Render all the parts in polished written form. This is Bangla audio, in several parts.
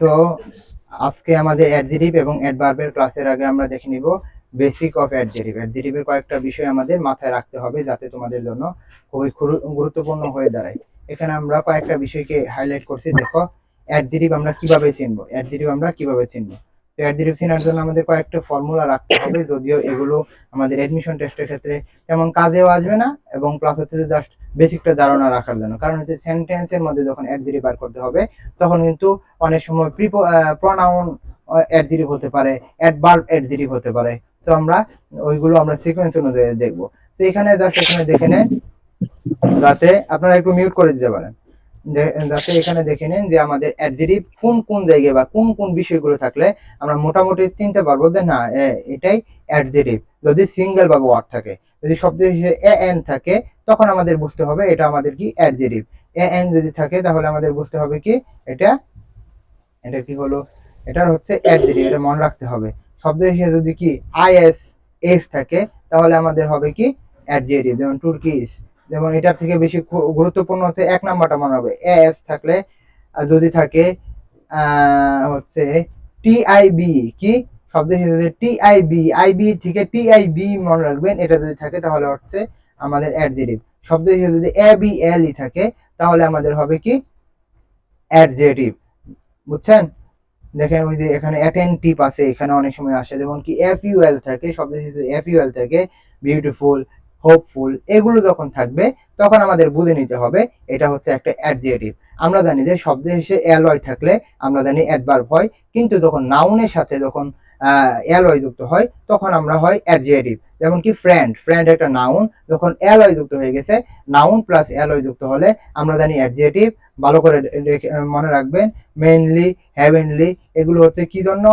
সো আজকে আমাদের অ্যাডজেটিভ এবং অ্যাডভার্বের ক্লাসের আগে আমরা দেখে নিব বেসিক অফ অ্যাডজেটিভ। অ্যাডজেটিভের কয়েকটা বিষয় আমাদের মাথায় রাখতে হবে যাতে তোমাদের জন্য খুবই গুরুত্বপূর্ণ হয়ে দাঁড়ায়। এখানে আমরা কয়েকটা বিষয়কে হাইলাইট করছি। দেখো, অ্যাডজেটিভ আমরা কিভাবে চিনবো, তো অ্যাডজেটিভ চেনার জন্য আমাদের কয়েকটা ফর্মুলা রাখতে হবে, যদিও এগুলো আমাদের অ্যাডমিশন টেস্টের ক্ষেত্রে তেমন কাজেও আসবে না, এবং প্লাস হচ্ছে যে জাস্ট বেসিকটা ধারণা রাখার জন্য। কারণ হচ্ছে সেন্টেন্সের মধ্যে যখন অ্যাডজেটিভ বার করতে হবে তখন কিন্তু অনেক সময় প্রনাউন অ্যাডজেটিভ হতে পারে, অ্যাডভার্ব অ্যাডজেটিভ হতে পারে। তো আমরা ওইগুলো আমরা সিকোয়েন্স অনুযায়ী দেখবো। তো এখানে জাস্ট এখানে দেখে নেন, যাতে আপনারা একটু মিউট করে দিতে পারেন, যাতে এখানে দেখে নেন যে আমাদের অ্যাডজেটিভ কোন কোন জায়গায় বা কোন কোন বিষয়গুলো থাকলে আমরা মোটামুটি চিনতে পারবো যে না এটাই অ্যাডজেটিভ। যদি সিঙ্গেল বা ওয়ার্ড থাকে, যদি শব্দ হিসেবে এ এন থাকে, তখন আমাদের বুঝতে হবে এটা আমাদের কি অ্যাডজেটিভ। এ এন যদি থাকে তাহলে আমাদের বুঝতে হবে কি এটা এটা কি হলো, এটার হচ্ছে অ্যাডজেটিভ, এটা মনে রাখতে হবে। শব্দ হিসেবে যদি কি আই এস এস থাকে তাহলে আমাদের হবে কি অ্যাডজেটিভ। যেমন তুর্কিশ, যেমন এটার থেকে বেশি গুরুত্বপূর্ণ হচ্ছে এক নাম্বারটা মনে হবে। এস থাকলে যদি থাকে হচ্ছে টিআইবি, কি শব্দ হিসেবে টিআইবি, আইবি থেকে টিআইবি মনে রাখবেন। এটা যদি থাকে তাহলে হচ্ছে আমাদের অ্যাডজেটিভ। শব্দ হিসেবে যদি এ বি এল ই থাকে তাহলে আমাদের হবে কি অ্যাডজেটিভ। বুঝছেন? দেখেন ওই যে এখানে অ্যাটেনটিভ আছে, এখানে অনেক সময় আসে। যেমন কি এফইউএল থাকে, শব্দ হিসেবে এফইউএল থাকে, বিউটিফুল, হোপফুল, এগুলো যখন থাকবে তখন আমাদের বুঝে নিতে হবে এটা হচ্ছে একটা অ্যাডজেটিভ। আমরা জানি যে শব্দ হিসেবে অ্যালয় থাকলে আমরা জানি অ্যাডভার্ব হয়, কিন্তু যখন নাউনের সাথে যখন অ্যালয় যুক্ত হয় তখন আমরা হয় অ্যাডজেটিভ। যেমন কি ফ্রেন্ড, ফ্রেন্ড একটা নাউন, যখন অ্যালয় যুক্ত হয়ে গেছে, নাউন প্লাস অ্যালয় যুক্ত হলে আমরা জানি অ্যাডজেটিভ। ভালো করে মনে রাখবেন, মেইনলি, হেভেনলি, এগুলো হচ্ছে কি জন্য,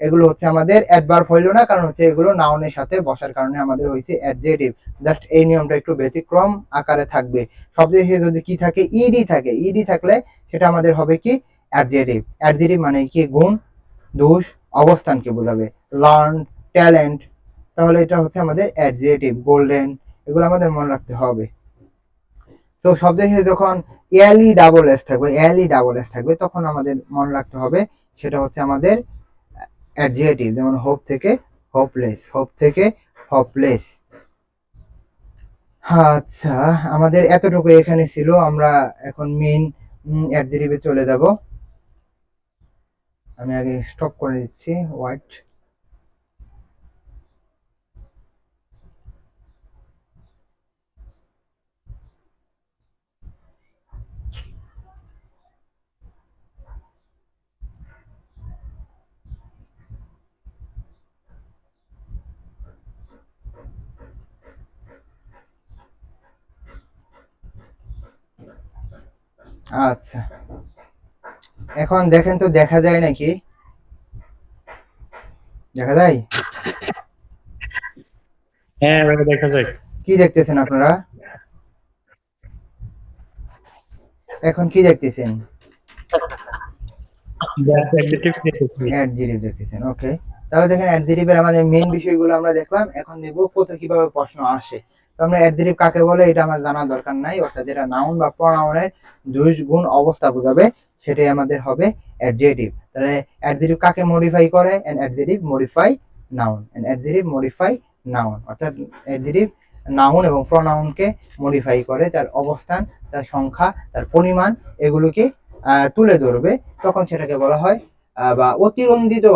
এগুলো হচ্ছে আমাদের অ্যাডভার্ব হইলো না, কারণ হচ্ছে এগুলো নাউনের সাথে বসার কারণে আমাদের হয়েছে অ্যাডজেটিভ। জাস্ট এই নিয়মটা একটু ব্যতিক্রম আকারে থাকবে। শব্দ হিসেবে যদি কি থাকে, ইডি থাকে, ইডি থাকলে সেটা আমাদের হবে কি অ্যাডজেটিভ। অ্যাডজেটিভ মানে কি গুণ, দোষ, অবস্থানকে বোঝাবে। লার্ন, ট্যালেন্ট, তাহলে এটা হচ্ছে আমাদের অ্যাডজেটিভ। গোল্ডেন, এগুলো আমাদের মনে রাখতে হবে। তো শব্দ হিসেবে যখন এলই ডাবল এস থাকবে, এলই ডাবল এস থাকবে, তখন আমাদের মনে রাখতে হবে সেটা হচ্ছে আমাদের অ্যাডজেটিভ। যেমন হোপ থেকে হোপলেস, হোপ থেকে হপলেস। আচ্ছা, আমাদের এতটুকু এখানে ছিল। আমরা এখন মেইন অ্যাডজেটিভে চলে যাব। আমি আগে স্টপ করে দিচ্ছি, ওয়াইট। আচ্ছা, এখন দেখেন তো দেখা যায় নাকি, দেখা যায়? হ্যাঁ ভাই, দেখা যায়। কি দেখতেছেন আপনারা এখন, কি দেখতেছেন? অ্যাডজেটিভ দেখতেছেন, ওকে। তাহলে দেখেন অ্যাডজেটিভের আমাদের মেইন বিষয়গুলো আমরা দেখলাম। এখন দেখব কোথায় কিভাবে প্রশ্ন আসে। তো আমরা অ্যাডজেটিভ কাকে বলে এটা আমার জানার দরকার নাই, অর্থাৎ যেটা নাউন বা প্রোনাউনের দুই গুণ অবস্থা বোঝাবে সেটাই আমাদের হবে অ্যাডজেটিভ। তাহলে অ্যাডজেটিভ কাকে মডিফাই করে? N adjective modify noun, N adjective modify noun, অর্থাৎ অ্যাডজেটিভ নাউন এবং প্রোনাউনকে মডিফাই করে, তার অবস্থান, তার সংখ্যা, তার পরিমাণ, এগুলোকে তুলে ধরবে। তখন সেটাকে বলা হয় বা অতিরঞ্জিত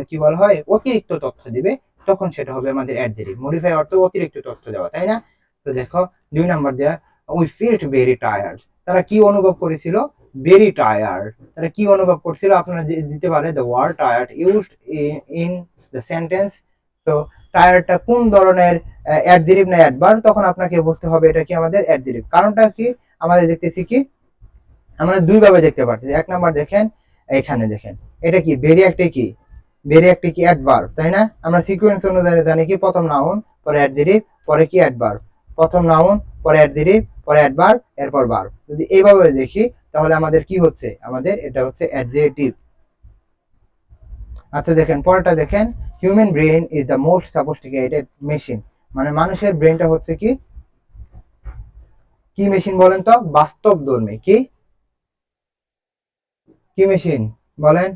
কি বলা হয়, অতিরিক্ত তথ্য দিবে, তখন সেটা হবে আমাদের অ্যাডজেটিভ। মডিফাই অর্থ অতিরিক্ত তথ্য দেওয়া, তাই না? তো দেখো 2 নাম্বার দেয়া, উই ফিল্ট ভেরি টায়ার্ড। তারা কি অনুভব করেছিল? Very tired. তারা কি অনুভব করছিল? আপনারা দিতে পারে the word tired used in the sentence. তো টায়ার্ডটা কোন ধরনের অ্যাডজেটিভ না অ্যাডভার্ব, তখন আপনাকে বুঝতে হবে এটা কি আমাদের অ্যাডজেটিভ। কারণটা কি, আমাদের দেখতেছি কি আমরা দুই ভাবে দেখতে পাচ্ছি। এক নাম্বার দেখেন, এখানে দেখেন, এটা কি ভেরি একটা কি, ভেরি একটা কি অ্যাডভার্ব, তাই না? আমরা সিকোয়েন্স অনুযায়ী জানি কি প্রথম নাউন, পরে অ্যাডজেটিভ, পরে কি অ্যাডভার্ব। প্রথম নাউন, পরে অ্যাডজেটিভ, পরে অ্যাডভার্ব, এরপর ভার্ব। যদি এইভাবে দেখি তাহলে আমাদের কি হচ্ছে, আমাদের এটা হচ্ছে অ্যাডজেটিভ। আচ্ছা দেখেন পরেরটা দেখেন, human brain is the most sophisticated machine. মানে মানুষের ব্রেনটা হচ্ছে কি, কি মেশিন বলেন তো? বাস্তবধর্মী কি, কি মেশিন বলেন?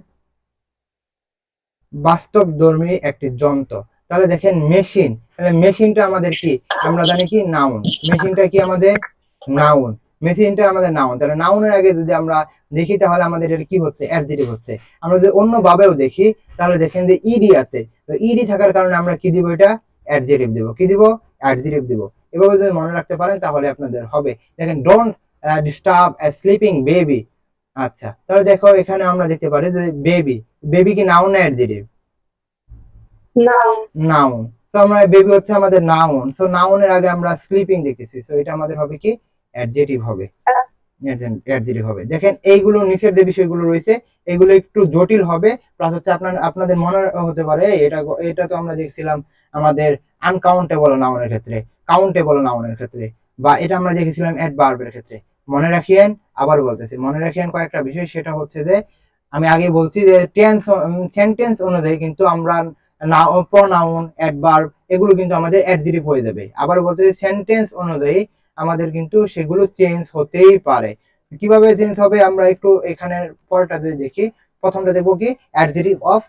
বাস্তবধর্মী একটি যন্ত্র। তাহলে দেখেন মেশিন, তাহলে মেশিনটা আমাদের কি, আমরা জানি কি নাউন, মেশিনটা কি আমাদের নাউন, মেশিনটা আমাদের নাউন। তাহলে নাউনের আগে যদি আমরা দেখি তাহলে আমাদের এটা কি হচ্ছে, অ্যাডজেক্টিভ হচ্ছে। আমরা যদি অন্য ভাবেও দেখি তাহলে দেখেন যে ইডি আছে, তো ইডি থাকার কারণে আমরা কি দিব, এটা অ্যাডজেক্টিভ দিব, কি দিব, অ্যাডজেক্টিভ দিব। এভাবে যদি মনে রাখতে পারেন তাহলে আপনাদের হবে। দেখেন don't disturb A sleeping baby. আচ্ছা, তাহলে দেখো এখানে আমরা দেখতে পারি যে বেবি, বেবি কি নাউন না অ্যাডজেক্টিভ, নাউন। নাউন। তো আমরা বেবি হচ্ছে আমাদের নাউন, সো নাউনের আগে আমরা স্লিপিং দেখেছি, সো এটা আমাদের হবে কি অ্যাডজেক্টিভ হবে, অ্যাডজেক্টিভ হবে। দেখেন এইগুলো নিচের যে বিষয়গুলো রয়েছে এগুলো একটু জটিল হবে, প্লাস হচ্ছে আপনাদের মনে হতে পারে এটা এটা তো আমরা দেখছিলাম আমাদের আনকাউন্টেবল নাউনের ক্ষেত্রে, কাউন্টেবল নাউনের ক্ষেত্রে, বা এটা আমরা দেখেছিলাম অ্যাডভার্বের ক্ষেত্রে। মনে রাখিয়েন, আবার বলতেছি মনে রাখিয়েন কয়েকটা বিষয়, সেটা হচ্ছে যে আমি আগে বলছি যে টেন্স সেন্টেন্স অনুযায়ী কিন্তু আমরা প্রোনাউন অ্যাডভার্ব এগুলো কিন্তু আমাদের অ্যাডজেক্টিভ হয়ে যাবে। আবার বলতে সেন্টেন্স অনুযায়ী আমাদের কিন্তু সেগুলো চেঞ্জ হতেই পারে। কিভাবে চেঞ্জ হবে আমরা একটু এখানে পরেরটা যদি দেখি, প্রথমটা দেখবো কি অ্যাডজেক্টিভ অফ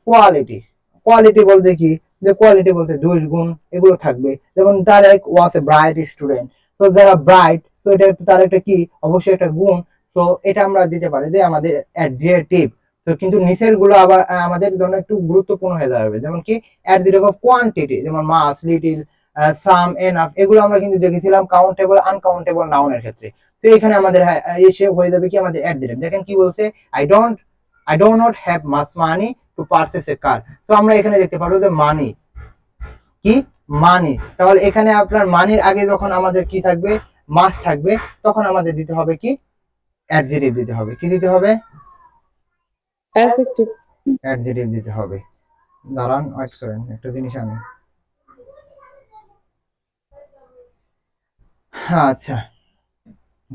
কোয়ালিটি। কোয়ালিটি বলতে কি, যে কোয়ালিটি বলতে দোষ গুণ এগুলো থাকবে। যেমন তারেক ওয়াজ এ ব্রাইট স্টুডেন্ট, তো যারা ব্রাইট, তো এটা তার একটা কি, অবশ্যই একটা গুণ। তো এটা আমরা দিতে পারি যে আমাদের অ্যাডজেক্টিভ। তো কিন্তু নিচের গুলো আবার আমাদের জন্য একটু গুরুত্বপূর্ণ হয়ে দাঁড়াবে। যেমন কি অ্যাডজেক্টিভ অফ কোয়ান্টিটি, যেমন মাস, লিটিল, সাম, এনাফ, এগুলো আমরা কিন্তু দেখেছিলাম কাউন্টেবল আনকাউন্টেবল নাউনের ক্ষেত্রে। তো এখানে আমাদের এসে হয়ে যাবে কি আমাদের অ্যাডজেক্টিভ। দেখেন কি বলছে, I don't I do not have much money to purchase a car. তো আমরা এখানে দেখতে পারবো যে মানি, কি মানি। তাহলে এখানে আপনার মানির আগে যখন আমাদের কি থাকবে, মাস থাকবে, তখন আমাদের দিতে হবে কি অ্যাডজেক্টিভ দিতে হবে। কি দিতে হবে, অ্যাডজেক্টিভ। অ্যাডজেক্টিভ দিতে হবে। দাঁড়ান, ওয়েট করেন, একটা জিনিস আনি। আচ্ছা,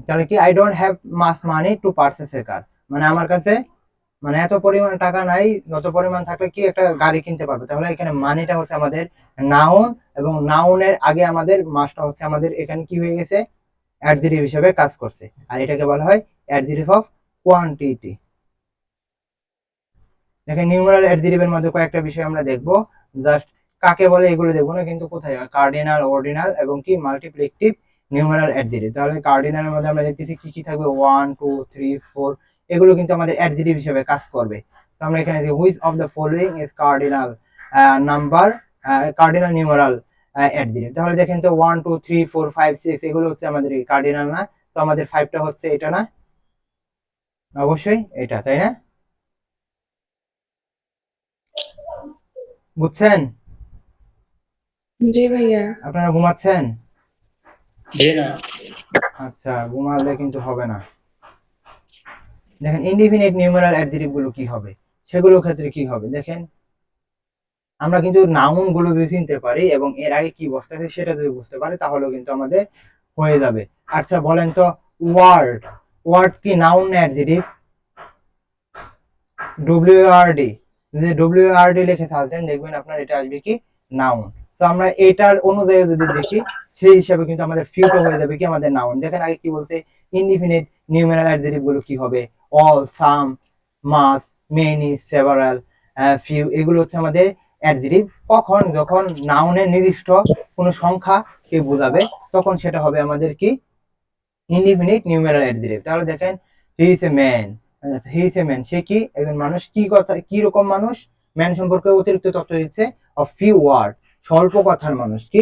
তাহলে কি I don't have much money to purchase a car, মানে আমার কাছে মানে এত পরিমাণ টাকা নাই, যত পরিমাণ থাকলে কি একটা গাড়ি কিনতে পারবে। তাহলে এখানে মানিটা হচ্ছে আমাদের নাউন, এবং নাউনের আগে আমাদের মাসটা হচ্ছে আমাদের এখানে কি হয়ে গেছে, অ্যাডজেক্টিভ হিসেবে কাজ করছে। আর এটাকে বলা হয় অ্যাডজেক্টিভ অফ কোয়ান্টিটি। দেখেন নিউমেরাল অ্যাডজেক্টিভের মধ্যে কয়েকটা বিষয় আমরা দেখবো, জাস্ট কাকে বলে এগুলো দেখবো না, কিন্তু কোথায় হয়, কার্ডিনাল, অর্ডিনাল এবং কি মাল্টিপ্লিকেটিভ নিউমেরাল অ্যাডজেক্টিভ। তাহলে কার্ডিনালের মধ্যে আমরা দেখতেছি কি কি থাকবে, 1 2 3 4, এগুলো কিন্তু আমাদের অ্যাডজেক্টিভ হিসেবে কাজ করবে। তো আমরা এখানে দেখি which of the following is cardinal number, cardinal numeral adjective. তাহলে দেখেন তো 1 2 3 4 5 6 এগুলো হচ্ছে আমাদের কার্ডিনাল না, তো আমাদের 5টা হচ্ছে এটা না, অবশ্যই এটা, তাই না? বুঝছেন? জি ভাইয়া। আপনারা ঘুমাচ্ছেন? জি না। আচ্ছা, ঘুমালে কিন্তু হবে না। দেখেন ইনডিফিনিট নিউমেরাল অ্যাডজেক্টিভ গুলো কি হবে, সেগুলোর ক্ষেত্রে কি হবে। দেখেন আমরা কিন্তু নাউন গুলো যদি চিনতে পারি এবং এর আগে কি বসতেছে সেটা যদি বুঝতে পারি তাহলেও কিন্তু আমাদের হয়ে যাবে। আচ্ছা বলেন তো, ওয়ার্ড, ওয়ার্ড কি নাউন না অ্যাডজেক্টিভ? ডব্লিউআরডি, যদি ডব্লিউআরডি লিখে থাকেন দেখবেন আপনার এটা আসবে কি নাউন। তো আমরা এটার অনুযায়ী যদি দেখি সেই হিসাবে কিন্তু আমাদের ফিউটা হয়ে যাবে কি আমাদের নাউন। দেখেন আগে কি বলছে, ইনডিফিনিট নিউমেরাল অ্যাডজেক্টিভ গুলো কি হবে, অল, সাম, মাস, মেনি, সেভারাল, ফিউ, এগুলো হচ্ছে আমাদের অ্যাডজেক্টিভ। কখন, যখন নাউনের নির্দিষ্ট কোনো সংখ্যাকে বোঝাবে তখন সেটা হবে আমাদের কি ইনডিফিনিট নিউমেরাল অ্যাডজেক্টিভ। তাহলে দেখেন he is a man, he is a man, সে কি একজন মানুষ। কি কথা, কি রকম মানুষ, ম্যান সম্পর্কে অতিরিক্ত তথ্য দিচ্ছে, অফ ফিউ ওয়ার্ড, স্বল্প কথার মানুষ, কি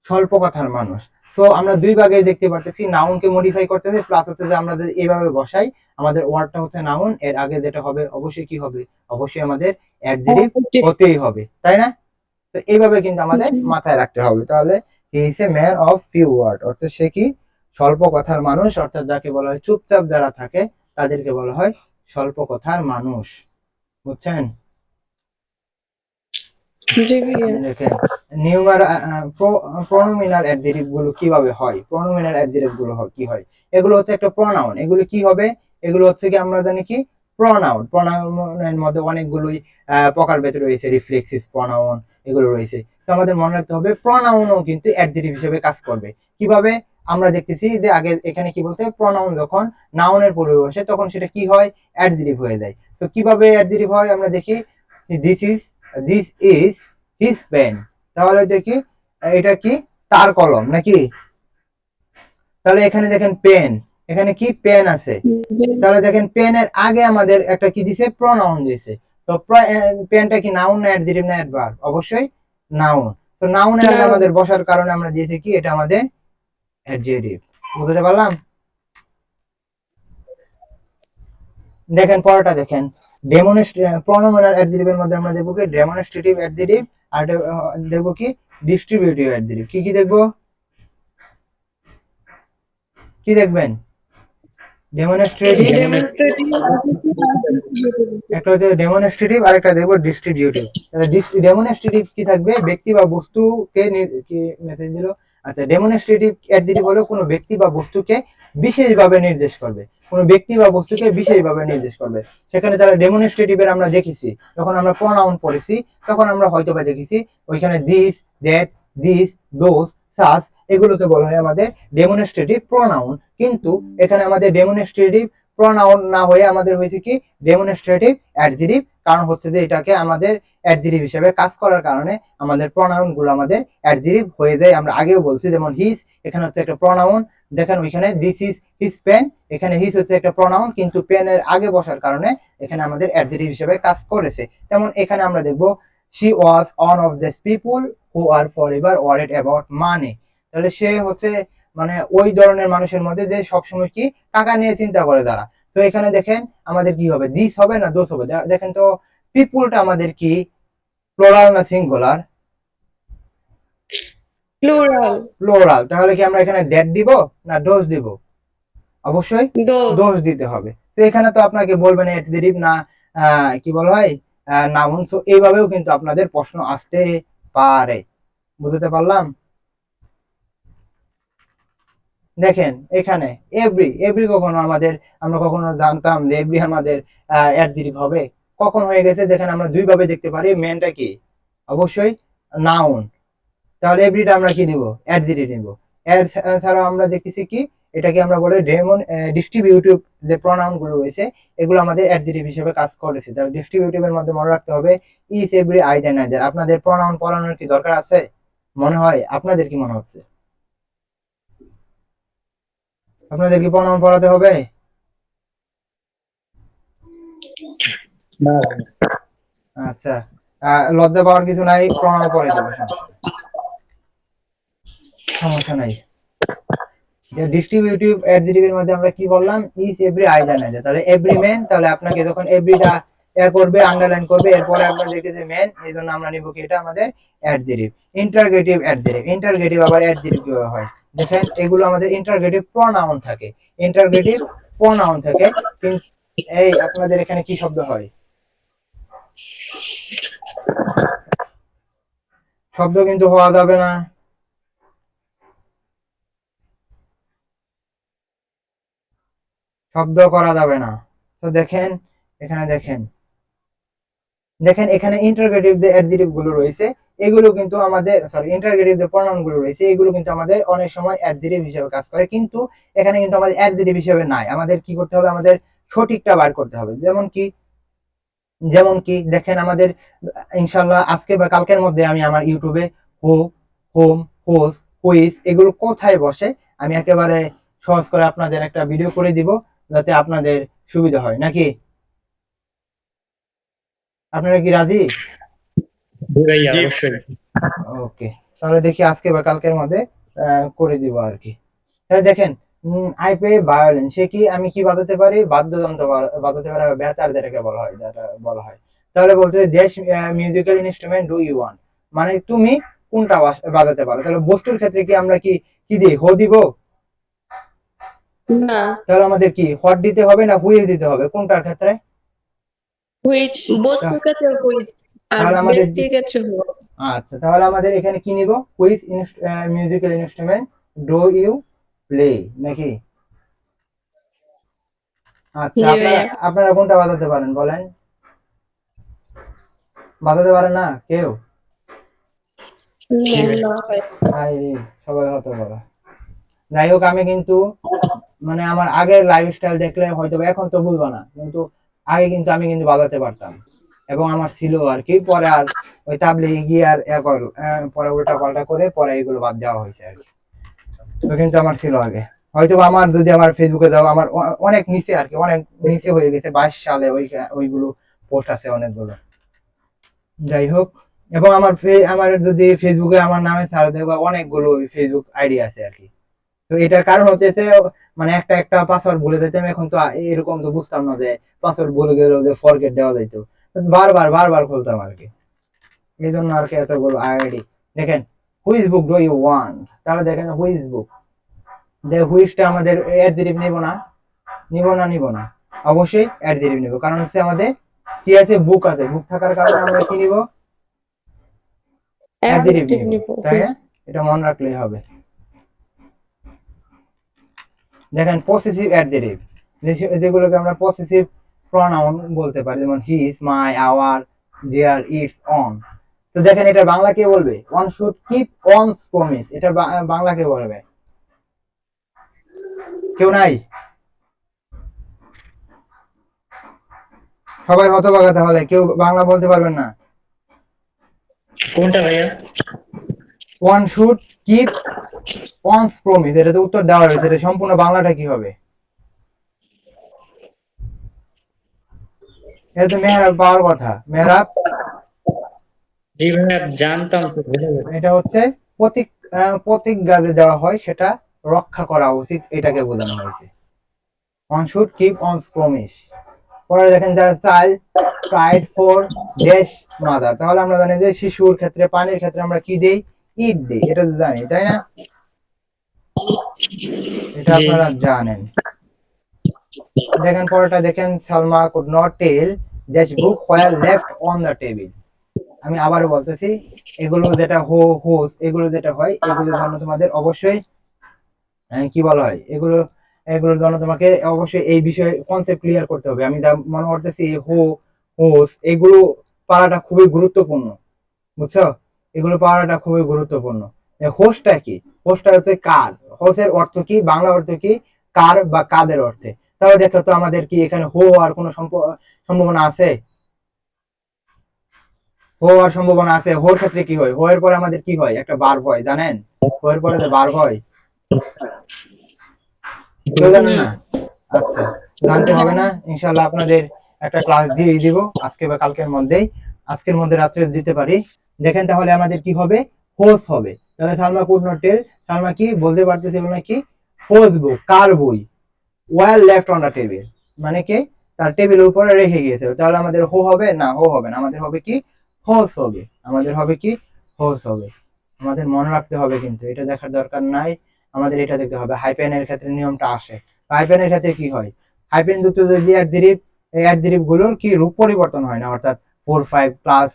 স্বল্প কথার মানুষ। তো আমরা দুই ভাগে দেখতে পারতেছি, নাউনকে মডিফাই করতেছি, প্লাস হচ্ছে যে আমরা যদি এইভাবে বসাই আমাদের ওয়ার্ডটা হচ্ছে নাউন, এর আগে যেটা হবে অবশ্যই কি হবে, অবশ্যই আমাদের অ্যাডজেক্টিভ হতেই হবে, তাই না? তো এইভাবে কিন্তু আমাদের মাথায় রাখতে হবে। তাহলে he is a man of few word, অর্থাৎ সে কি স্বল্প কথার মানুষ, অর্থাৎ যাকে বলা হয় চুপচাপ যারা থাকে তাদেরকে বলা হয় স্বল্প কথার মানুষ। বুঝছেন? জি ভাইয়া। দেখেন নিউমার প্রোনোমিনাল অ্যাডজেক্টিভ গুলো কিভাবে হয়, প্রোনোমিনাল অ্যাডজেক্টিভ গুলো কি হয়, এগুলো হচ্ছে একটা প্রোনাউন। এগুলো কি হবে, এগুলো হচ্ছে কি আমরা জানি কি প্রোনাউন। প্রোনাউনের মধ্যে অনেকগুলোই প্রকারভেদ রয়েছে, রিফ্লেক্সিভ প্রোনাউন এগুলো রয়েছে। তো আমাদের মনে রাখতে হবে প্রোনাউনও কিন্তু অ্যাডজেক্টিভ হিসেবে কাজ করবে। কিভাবে, আমরা দেখতেছি যে আগে এখানে কি বলতে প্রনাউন যখন নাউনের পূর্বে বসে তখন সেটা কি হয়, অ্যাডজেক্টিভ হয়ে যায়। তো কিভাবে অ্যাডজেক্টিভ হয় আমরা দেখি, this is this is his pen, তাহলে দেখি এটা কি তার কলম নাকি। তাহলে এখানে দেখেন পেন, এখানে কি পেন আছে, জি তাহলে দেখেন পেনের আগে আমাদের একটা কি দিছে, প্রনাউন দিছে। তো পেনটা কি নাউন না অ্যাডজেক্টিভ না অ্যাডভার্ব? অবশ্যই নাউন। তো নাউনের আগে নাউন আমাদের বসার কারণে আমরা দিয়েছি কি, এটা আমাদের অ্যাডজেক্টিভ। বুঝতে পারলাম? দেখেন পরেরটা দেখেন, প্রনোমিনাল অ্যাডজেক্টিভের মধ্যে আমরা দেখবো কি ডেমনস্ট্রেটিভ অ্যাডজেক্টিভ, আর দেখবো কি ডিস্ট্রিবিউটিভ অ্যাডজেক্টিভ। কি কি দেখবো, কি দেখবেন? ডেমনস্ট্রেটিভ, ডেমনস্ট্রেটিভ একটা হচ্ছে ডেমনস্ট্রেটিভ আর একটা দেখবো ডিস্ট্রিবিউটিভ। তাহলে ডেমনস্ট্রেটিভ কি থাকবে, ব্যক্তি বা বস্তুকে কি মেসেজ দিল, আচ্ছা ডেমনস্ট্রেটিভ অ্যাডজেক্টিভ হলো কোনো ব্যক্তি বা বস্তুকে বিশেষভাবে নির্দেশ করবে, কোনো ব্যক্তি বা বস্তুকে বিশেষভাবে নির্দেশ করবে। সেখানে তারা ডেমনস্ট্রেটিভের আমরা দেখেছি যখন আমরা প্রনাউন পড়েছি, তখন আমরা হয়তো বা দেখেছি ওইখানে দিস, দ্যাট, দিস, দোস, সাস, এগুলোকে বলা হয় আমাদের ডেমনস্ট্রেটিভ প্রনাউন। কিন্তু এখানে আমাদের ডেমনস্ট্রেটিভ প্রনাউন না হয়ে আমাদের হয়েছে কি ডেমনস্ট্রেটিভ অ্যাডজেক্টিভ। কারণ হচ্ছে যে এটাকে আমাদের অ্যাডজেক্টিভ হিসেবে কাজ করার কারণে আমাদের প্রনাউন গুলো আমাদের অ্যাডজেক্টিভ হয়ে যায়। আমরা আগেও বলছি যেমন হিজ, এখানে হচ্ছে একটা প্রনাউন। দেখেন ওইখানে দিস ইজ হিজ পেন, এখানে হিজ হচ্ছে একটা প্রনাউন কিন্তু পেনের আগে বসার কারণে এখানে আমাদের অ্যাডজেক্টিভ হিসেবে কাজ করেছে। যেমন এখানে আমরা দেখবো she was one of these people who are forever worried about money। তাহলে সে হচ্ছে মানে ওই ধরনের মানুষের মধ্যে যে সবসময় কি টাকা নিয়ে চিন্তা করে তারা। তো এখানে দেখেন আমাদের কি হবে, দিস হবে না দোষ হবে? দেখেন তো পিপুলটা আমাদের কি প্লোরাল না সিঙ্গুলার? Plural plural. তাহলে কি আমরা এখানে ড্যাট দিব না ডোজ দিব? অবশ্যই দোজ দোষ দিতে হবে। তো এখানে তো আপনাকে বলবেন অ্যাডজেক্টিভ না কি বলা হয় নাউন। তো এইভাবেও কিন্তু আপনাদের প্রশ্ন আসতে পারে। বুঝতে পারলাম? দেখেন এখানে এভরি, এভরি কখনো আমাদের, আমরা কখনো জানতাম যে এভরি আমাদের অ্যাডজেক্টিভ হবে? কখন হয়ে গেছে দেখেন, আমরা দুই ভাবে দেখতে পারি। মেনটা কি, অবশ্যই নাউন। তাহলে এভরিটা আমরা কি নিব, অ্যাডজেক্টিভ নিব। এর ছাড়াও আমরা দেখতেছি কি এটাকে আমরা বলি ডিস্ট্রিবিউটিভ যে প্রনাউন গুলো রয়েছে এগুলো আমাদের অ্যাডজেক্টিভ হিসেবে কাজ করেছে। তাহলে ডিস্ট্রিবিউটিভের মধ্যে মনে রাখতে হবে ইজ, এভরি, আইদার, নাইদার। আপনাদের প্রনাউন পড়ানোর কি দরকার আছে মনে হয়? আপনাদের কি মনে হচ্ছে, আপনাদের কি প্রনাউন পড়াতে হবে? না আচ্ছা, লজ্জা পাওয়ার কিছু নাই, প্রনাউন পড়ে দেবো, সমস্যা নেই, সমস্যা নাই। ডিস্ট্রিবিউটিভ অ্যাডজেক্টিভের মধ্যে আমরা কি বললাম, ইজ, এভরি, আইদার, নাইদার। তাহলে এভরি ম্যান, তাহলে আপনাকে যখন এভরিটা করবে আন্ডারলাইন করবে, এরপরে আপনার দেখেছে ম্যান, এই জন্য আমরা নিব কি এটা আমাদের অ্যাডজেক্টিভ। ইন্টারগেটিভ অ্যাডজেক্টিভ, ইন্টারগেটিভ আবার অ্যাডজেক্টিভ কিভাবে হয় দেখেন, এগুলো আমাদের ইন্টারগেটিভ প্রনাউন থাকে, ইন্টারগেটিভ প্রনাউন থাকে। কিন্তু এই আপনাদের এখানে কি শব্দ হয়, শব্দ কিন্তু হওয়া যাবে না, শব্দ করা যাবে না। তো দেখেন এখানে দেখেন, দেখেন এখানে ইন্টারগেটিভ যে অ্যাডজেক্টিভ গুলো রয়েছে এগুলো কিন্তু আমাদের, সরি ইন্টারগেটিভ যে প্রনাউন গুলো রয়েছে এগুলো কিন্তু আমাদের অনেক সময় অ্যাডজেক্টিভ হিসেবে কাজ করে, কিন্তু এখানে কিন্তু আমাদের অ্যাডজেক্টিভ হিসেবে নাই। আমাদের কি করতে হবে, আমাদের সঠিকটা বার করতে হবে। যেমন কি, যেমন কি দেখেন আমাদের ইনশাল্লাহ আজকে বা কালকের মধ্যে আমি আমার ইউটিউবে হো, হোম, হোস, কুইজ এগুলো কোথায় বসে আমি একেবারে সহজ করে আপনাদের একটা ভিডিও করে দিব, যাতে আপনাদের সুবিধা হয় নাকি। আপনারা কি রাজি? ভাইয়া অবশ্যই। ওকে, তাহলে দেখি আজকে বা কালকের মধ্যে করে দিব আর কি। তাহলে দেখেন আই প্লে ভায়োলিন, সে কি আমি কি বাজাতে পারি, বাদ্যযন্ত্র বাজাতে পারি, বেতার যেটাকে বলা হয়, যেটা বলা হয়। তাহলে বলতে দেশ musical instrument do you want, মানে তুমি কোনটা বাজাতে পারো। তাহলে বস্তুর ক্ষেত্রে কি আমরা কি কি দিই, হো দিব? না তাহলে আমাদের কি হট দিতে হবে না হুইল দিতে হবে, কোনটার ক্ষেত্রে? হুইচ বস্তুর ক্ষেত্রে হুইচ আর তাহলে আমাদের ব্যক্তির ক্ষেত্রে হুইচ আচ্ছা, তাহলে আমাদের এখানে কি নিব, which musical instrument do you play নাকি। আচ্ছা, জি আপনারা ভাইয়া আপনারা কোনটা বাজাতে পারেন বলেন? বাজাতে পারেন না কেউ? জি ভাই। না ভাই হাই রে, সবাই হতো বলা। যাই হোক, আমি কিন্তু মানে আমার আগের লাইফস্টাইল দেখলে হয়তো বা এখন তো ভুলবো না, কিন্তু আগে কিন্তু আমি কিন্তু বাজাতে পারতাম এবং আমার ছিল আর কি। পরে আর ওই তাবলিগে গিয়ে আর পরে উল্টা পাল্টা করে পরে এগুলো বাদ দেওয়া হয়েছে আর কি। তো কিন্তু আমার ছিল আগে। হয়তো বা আমার যদি আমার ফেসবুকে যাও, আমার অনেক নিচে আর কি, অনেক নিচে হয়ে গেছে, 22 সালে ওইগুলো পোস্ট আছে অনেকগুলো। যাই হোক, এবং আমার যদি ফেসবুকে আমার নামে ছাড়া দেখবা অনেকগুলো ফেসবুক আইডি আছে আর কি। তো এটার কারণ হচ্ছে মানে একটা একটা পাসওয়ার্ড ভুলে যেতাম, এখন তো এরকম তো বুঝতাম না যে পাসওয়ার্ড ভুলে গেল যে ফরগেট দেওয়া যাইত, বারবার বারবার খুলতাম আর কি। এই জন্য আর কি এতগুলো আইডি। দেখেন, which book do you want, তাহলে দেখেন হুইচ বুক, হুইচটা আমাদের অ্যাডজেক্টিভ নিব না, নিব না, অবশ্যই অ্যাডজেক্টিভ নিব, কারণ হচ্ছে আমাদের কি আছে, বুক আছে, বুক থাকার কারণে আমরা কি নিব, অ্যাডজেক্টিভ অ্যাডজেক্টিভ নিব, নিব। তাই না? এটা মনে রাখলেই হবে। দেখেন, পসেসিভ অ্যাডজেক্টিভ, যেগুলোকে আমরা পসেসিভ প্রনাউন বলতে পারি, যেমন his, my, our, their, its, own. তো দেখেন, এটা বাংলা কে বলবে? One should keep one's promise, এটা বাংলা কে বলবে? কেউ নাই? সবাই হতবাগা, তাহলে কেউ বাংলা বলতে পারবেন না? কোনটা ভাইয়া? One should keep one's promise, এটা তো উত্তর দেওয়া রয়েছে, এটা সম্পূর্ণ বাংলাটা কি হবে? এটা তো মেহরাব পাওয়ার কথা, মেহরাব। জি ভাইয়া, জানতাম তো, ভুলে গেছি। এটা হচ্ছে প্রতিজ্ঞা যে দেওয়া হয় সেটা রক্ষা করা উচিত, এটাকে বোঝানো হয়েছে। One should keep on promise. পরে দেখেন, যা child cried for dash mother, তাহলে আমরা জানি যে শিশুর ক্ষেত্রে, পানির ক্ষেত্রে আমরা কি দেই? ইট দেই, এটা তো জানি, তাই না? এটা জি। আপনারা জানেন। দেখেন পরেরটা, দেখেন, Salma could not tell dash book where left on the table. আমি আবারও বলতেছি, এগুলো যেটা হোস, এগুলো যেটা হয়, এগুলোর জন্য তোমাদের অবশ্যই কি বলা হয়, এগুলোর জন্য তোমাকে অবশ্যই এই বিষয়ে কনসেপ্ট ক্লিয়ার করতে হবে। আমি যা মনে করতেছি, হোস, এগুলো পারাটা খুবই গুরুত্বপূর্ণ, বুঝছো? এগুলো পাওয়াটা খুবই গুরুত্বপূর্ণ। হোসটা কি? হোসটা হচ্ছে কার। হোসের অর্থ কি, বাংলা অর্থ কি? কার বা কাদের অর্থে। তাহলে দেখো তো আমাদের কি এখানে হো আর কোনো সম্ভাবনা আছে? হো আর সম্ভাবনা আছে? হোর ক্ষেত্রে কি হয়? হো এর পরে আমাদের কি হয়? একটা ভার্ব হয়, জানেন? হো এর পরে যে ভার্ব হয়, কেউ জানেন হুম। না? আচ্ছা, জানতে হবে না, ইনশাল্লাহ আপনাদের একটা ক্লাস দিয়ে দিব আজকে বা কালকের মধ্যেই, আজকের মধ্যে রাত্রে দিতে পারি। দেখেন তাহলে আমাদের কি হবে? হোস হবে। তাহলে Salma could not tell, Salma কি বলতে পারতেছিল না কি? হোস বুক, কার বই, was left on the table, মানে কি তার টেবিলের উপরে রেখে গিয়েছে। তাহলে আমাদের হো হবে না, হো হবে না, আমাদের হবে কি? হোস হবে। আমাদের হবে কি? হোস হবে। আমাদের মনে রাখতে হবে, কিন্তু এটা দেখার দরকার নাই, আমাদের এটা দেখতে হবে। হাইপেনের ক্ষেত্রে নিয়মটা আসে। হাইপেনের ক্ষেত্রে কি হয়? হাইপেন যুক্ত যদি অ্যাডজেক্টিভ, এই অ্যাডজেক্টিভ গুলোর কি রূপ পরিবর্তন হয় না, অর্থাৎ 4-5 প্লাস,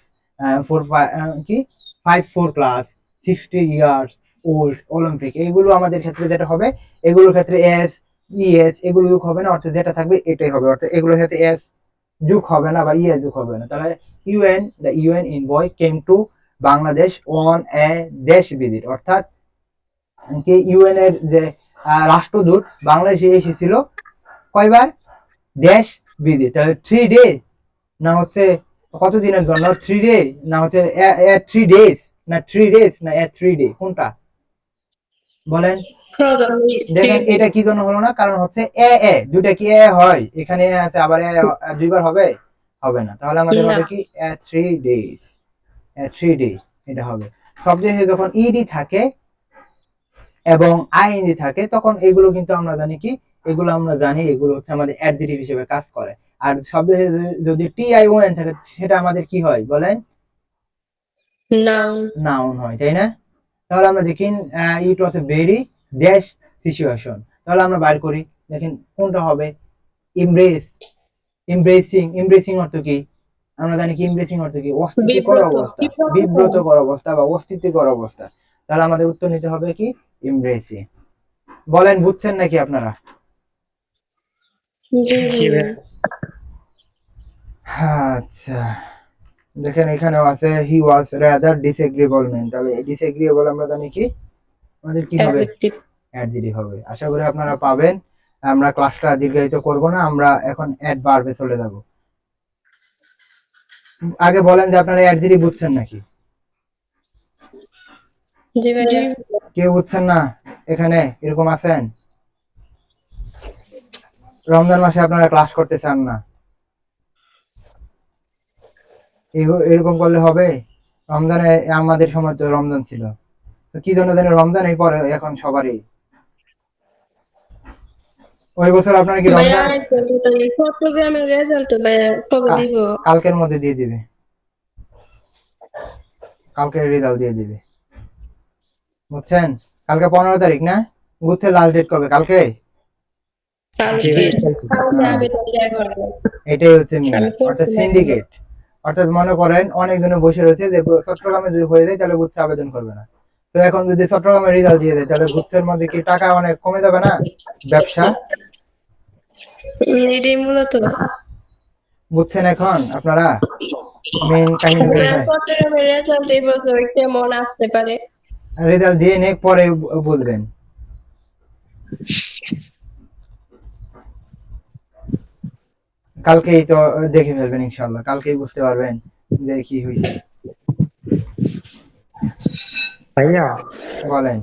4-5 কি 5-4 প্লাস, 60 ইয়ার্স ওল্ড, অলিম্পিক, এইগুলো আমাদের ক্ষেত্রে যেটা হবে, এগুলোর ক্ষেত্রে এস, ইএস, এগুলো যুগ হবে না, অর্থাৎ যেটা থাকবে এটাই হবে, অর্থাৎ এগুলোর সাথে এস যুগ হবে না বা ইএস যুগ হবে না। তাহলে UN envoy came to Bangladesh on a দেশ ভিজিট, অর্থাৎ কি ইউএন এর যে রাষ্ট্রদূত বাংলাদেশে এসেছিল কয়বার? দেশ ভিজিট। তাহলে 3 ডে, না হচ্ছে কতদিনের জন্য? 3 ডে, না হচ্ছে 3 ডেজ, না 3 ডেজ, না 3 ডে, কোনটা বলেন? Probably দেখেন 3 এটা days. কি জন্য হলো না, কারণ হচ্ছে দুইটা কি এ হয়, এখানে এ আছে, আবার দুইবার হবে? হবে না। তাহলে আমাদের না। হবে কি? 3 ডেজ, 3 ডে, এটা হবে। শব্দে যখন ইডি থাকে এবং আইএনজি থাকে, তখন এগুলো কিন্তু আমরা জানি কি, এগুলো আমরা জানি এগুলো হচ্ছে আমাদের অ্যাডজেক্টিভ হিসেবে কাজ করে। আর শব্দে যদি টিআইওএন থাকে, সেটা আমাদের কি হয় বলেন? Noun. নাউন হয়, তাই না? তাহলে আমরা দেখি, ইট ওয়াজ এ ভেরি ড্যাশ সিচুয়েশন, তাহলে আমরা বাইর করি। দেখেন কোনটা হবে? এমব্রেস, এমব্রেসিং অর্থ কি? আমরা জানি কি এমব্রেসিং অর্থ কি? অস্তিত্বকর বিব্রত। অবস্থা, বিব্রতকর অবস্থা বা অস্তিত্বকর অবস্থা। তাহলে আমাদের উত্তর নিতে হবে কি? এমব্রেসিং। বলেন, বুঝছেন নাকি আপনারা? জি জি ভাইয়া। ভাইয়া। আচ্ছা, দেখেন এখানেও আছে হি ওয়াজ রাদার ডিসএগ্রিয়েবল ম্যান, তাহলে ডিসএগ্রিয়েবল আমরা জানি কি, আমাদের কি হবে? Adjective. অ্যাডজেটিভ হবে। আশা করি আপনারা পাবেন। আমরা ক্লাসটা দীর্ঘায়িত করব না, আমরা এখন অ্যাডভার্বে চলে যাব। আগে বলেন যে আপনারা অ্যাডজেটিভ বুঝছেন নাকি? জি ভাইয়া। কেউ বুঝছেন না এখানে এরকম আছেন? রমজান মাসে আপনারা ক্লাস করতে চান না, এরকম করলে হবে? রমজানে আমাদের সময় তো রমজান ছিল, তো কি জন্য জানি রমজান এই পরে এখন সবারই। ওই বছর আপনারা কি ভাইয়া রমজান চট্টগ্রামের রেজাল্ট ভাইয়া কবে কা- দিব? কালকের মধ্যে দিয়ে দিবে, কালকে রেজাল্ট দিয়ে দিবে, বুঝছেন? কালকে 15 তারিখ না? বুঝছে লাস্ট ডেট কবে? কালকে। জি কালকে ভাইয়া কালকে হ্যাঁ, আবেদন দেওয়া করবো। এটাই হচ্ছে মিল, আমি অর্থাৎ পড়ছিলাম। সিন্ডিকেট। অর্থাৎ মনে করেন অনেকজনে বসে রয়েছে যে চট্টগ্রামে যদি হয়ে যায় তাহলে গুচ্ছে আবেদন করবে না। তো এখন যদি চট্টগ্রামে রেজাল্ট দিয়ে দেয় তাহলে গুচ্ছের মধ্যে কি টাকা অনেক কমে যাবে না? ব্যবসা। এটাই মূলত। বুঝছেন এখন আপনারা মেইন কাহিনী ভাইয়া কোথায়? চট্টগ্রামের রেজাল্ট এই বছর কেমন আসতে পারে? রেজাল্ট দিয়ে নিয়ে পরে বুঝবেন। কালকেই তো দেখে ফেলবেন ইনশাল্লাহ, কালকেই বুঝতে পারবেন যে কি হয়েছে। ভাইয়া, বলেন।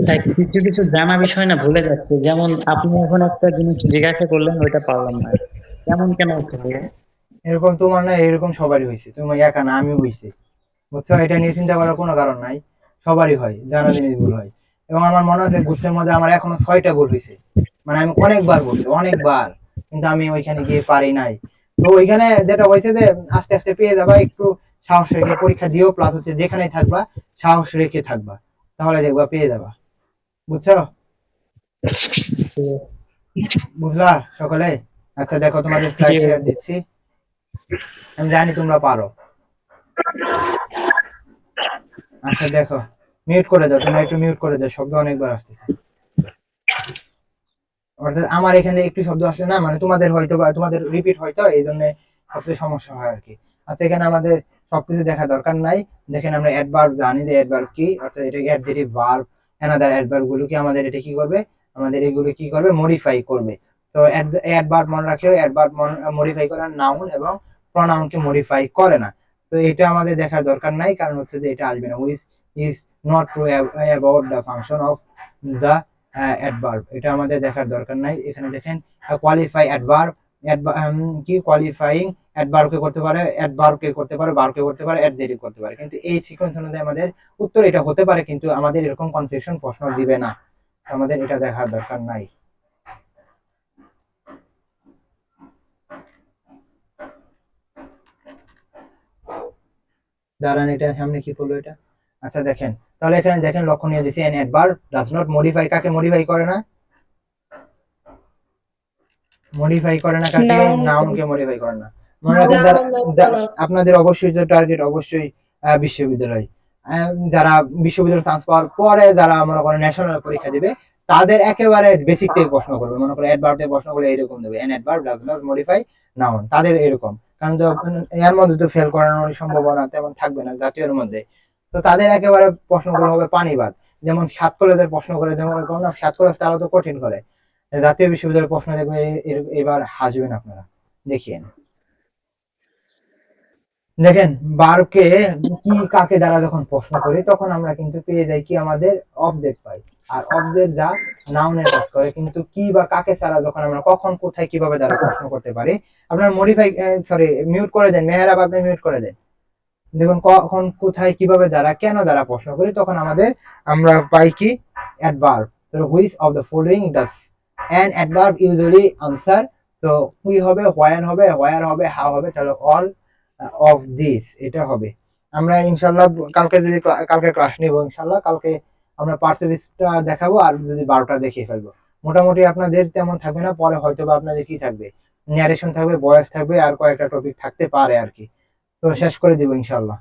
তাই কিছু কিছু জানা বিষয় না ভুলে যাচ্ছে, যেমন আপনি এখন একটা জিনিস জিজ্ঞাসা করলেন ওইটা পারলাম না, কেমন কেন হচ্ছে ভাইয়া? এরকম তোমার না, এরকম সবারই হয়েছে, তুমি একা না, আমি হয়েছে। বুঝছো, এটা নিয়ে চিন্তা করার কোনো কারণ নাই। সবারই হয়, জানা জিনিস ভুল হয়। এবং আমার মনে আছে গুচ্ছের মধ্যে আমার এখনো 6টা ভুল হয়েছে। মানে আমি অনেকবার বলছি, অনেকবার, কিন্তু আমি ওইখানে গিয়ে পারি নাই। তো ওইখানে যেটা হয়েছে যে আস্তে আস্তে পেয়ে যাবা, একটু সাহস রেখে পরীক্ষা দিও, প্লাস হচ্ছে যেখানেই থাকবা সাহস রেখে থাকবা, তাহলে দেখবা পেয়ে যাবা। বুঝছো? বুঝলা সকলে? আচ্ছা দেখো, তোমাদের জি স্লাইড শেয়ার ভাইয়া। দিচ্ছি। আমি জানি তোমরা পারো। আচ্ছা দেখো, মিউট করে দাও, তোমরা একটু মিউট করে দাও, শব্দ অনেকবার আসতেছে। অর্থাৎ আমার এখানে একটু শব্দ আসে না, মানে তোমাদের হয়তো বা তোমাদের রিপিট হয়তো, এই জন্য সবচেয়ে সমস্যা হয় আর কি। আচ্ছা এখানে আমাদের সবকিছু দেখা দরকার নাই। দেখেন আমরা অ্যাডভার্ব জানি যে অ্যাডভার্ব কি, অর্থাৎ এটা অ্যাডজেক্টিভ ভার্ব অ্যানাদার অ্যাডভার্ব গুলোকে আমাদের এটা কি করবে, আমাদের এগুলো কি করবে, মডিফাই করবে। তো অ্যাডভার্ব মনে রাখেও, অ্যাডভার্ব মডিফাই করে নাউন এবং প্রনাউনকে মডিফাই করে না। তো এটা আমাদের দেখার দরকার নাই, কারণ হচ্ছে যে এটা আসবে না। Which is not true about the function of the adverb, এটা আমাদের দেখার দরকার নাই। এখানে দেখেন কোয়ালিফাই অ্যাডভার্ব, কি কোয়ালিফাইং অ্যাডভার্বকে করতে পারে, অ্যাডভার্বকে করতে পারে, ভার্বকে করতে পারে, অ্যাডজেক্টিভ করতে পারে। কিন্তু এই সিকোয়েন্স অনুযায়ী আমাদের উত্তর এটা হতে পারে, কিন্তু আমাদের এরকম কনফিউশন প্রশ্ন দিবে না, আমাদের এটা দেখার দরকার নাই। দাঁড়ান, এটা সামনে কি করলো এটা? আচ্ছা দেখেন, তাহলে এখানে দেখেন লক্ষণীয় দিছি, N adverb does not modify, কাকে মডিফাই করে না? মডিফাই করে না কাকে? নাউন নাউনকে মডিফাই করে না। মনে রাখেন আপনাদের অবশ্যই তো টার্গেট অবশ্যই বিশ্ববিদ্যালয়। যারা বিশ্ববিদ্যালয় চান্স পাওয়ার পরে যারা মনে করেন ন্যাশনাল পরীক্ষা দিবে, তাদের একেবারে বেসিক থেকে প্রশ্ন করবে, মনে করেন অ্যাডভার্ব থেকে প্রশ্ন করলে এরকম দেবে, N adverb does not modify noun, তাদের এরকম। কারণ তো এর মধ্যে তো ফেল করানোর সম্ভাবনা তেমন থাকবে না জাতীয়র মধ্যে। তো তাদের একেবারে প্রশ্নগুলো হবে পানিবাদ। যেমন সাত কলেজের প্রশ্ন করে, যেমন সাত কলেজ তারা তো কঠিন করে, জাতীয় বিশ্ববিদ্যালয়ের প্রশ্ন দেখবে এবার হাসবেন আপনারা, দেখিয়েন। দেখেন বারকে কি কাকে দ্বারা যখন প্রশ্ন করি তখন আমরা কিন্তু পেয়ে যাই কি, আমাদের অবজেক্ট পাই। আর অবজেক্ট যা নাউনের কাজ করে, কিন্তু কি বা কাকে ছাড়া যখন আমরা কখন কোথায় কিভাবে দ্বারা প্রশ্ন করতে পারি। আপনার মডিফাই, সরি মিউট করে দেন মেহরাব, আপনি মিউট করে দেন। দেখুন কখন কোথায় কিভাবে দ্বারা কেন দ্বারা প্রশ্ন করি, তখন আমাদের আমরা পাই কি, অ্যাডভার্ব। তো which of the following does an adverb usually answer. তো হুই হবে, হোয়েন হবে, হোয়ার হবে, হাউ হবে, তাহলে অল অফ দিস এটা হবে। আমরা ইনশাল্লাহ কালকে যদি কালকে ক্লাস নিব ইনশাল্লাহ, কালকে আমরা পার্সেন্টেজটা দেখাবো, আর যদি 12টা দেখিয়ে ফেলবো। মোটামুটি আপনাদের তেমন থাকবে না, পরে হয়তো বা আপনাদের কি থাকবে, ন্যারেশন থাকবে, ভয়েস থাকবে, আর কয়েকটা টপিক থাকতে পারে আর কি। তো শেষ করে দিব ইনশাল্লাহ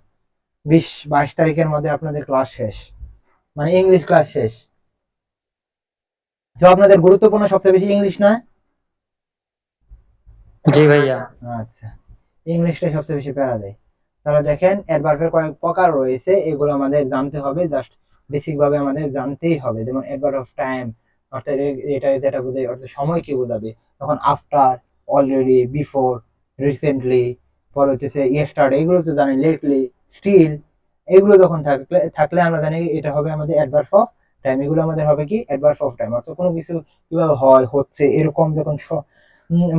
20-22 তারিখের মধ্যে আপনাদের ক্লাস শেষ, মানে ইংলিশ ক্লাস শেষ। তো আপনাদের গুরুত্বপূর্ণ সবচেয়ে বেশি ইংলিশ না? জি ভাইয়া। আচ্ছা, ইংলিশটা সবচেয়ে বেশি প্যারা দেয়। তাহলে দেখেন অ্যাডভার্বের কয়েক প্রকার রয়েছে, এগুলো আমাদের জানতে হবে, জাস্ট বেসিক ভাবে আমাদের জানতেই হবে। যেমন অ্যাডভার্ব অফ টাইম, অর্থাৎ এটা যেটা বোঝায় অর্থাৎ সময় কি বোঝাবে, তখন আফটার, অলরেডি, বিফোর, রিসেন্টলি, পরে হচ্ছে ইয়েস্টারডে, এগুলো তো জানি, লেটলি, স্টিল, এগুলো যখন থাকলে থাকলে আমরা জানি এটা হবে আমাদের অ্যাডভার্ব অফ টাইম। এগুলো আমাদের হবে কি অ্যাডভার্ব অফ টাইম, অর্থাৎ কোনো কিছু কিভাবে হয়, হচ্ছে, এরকম যখন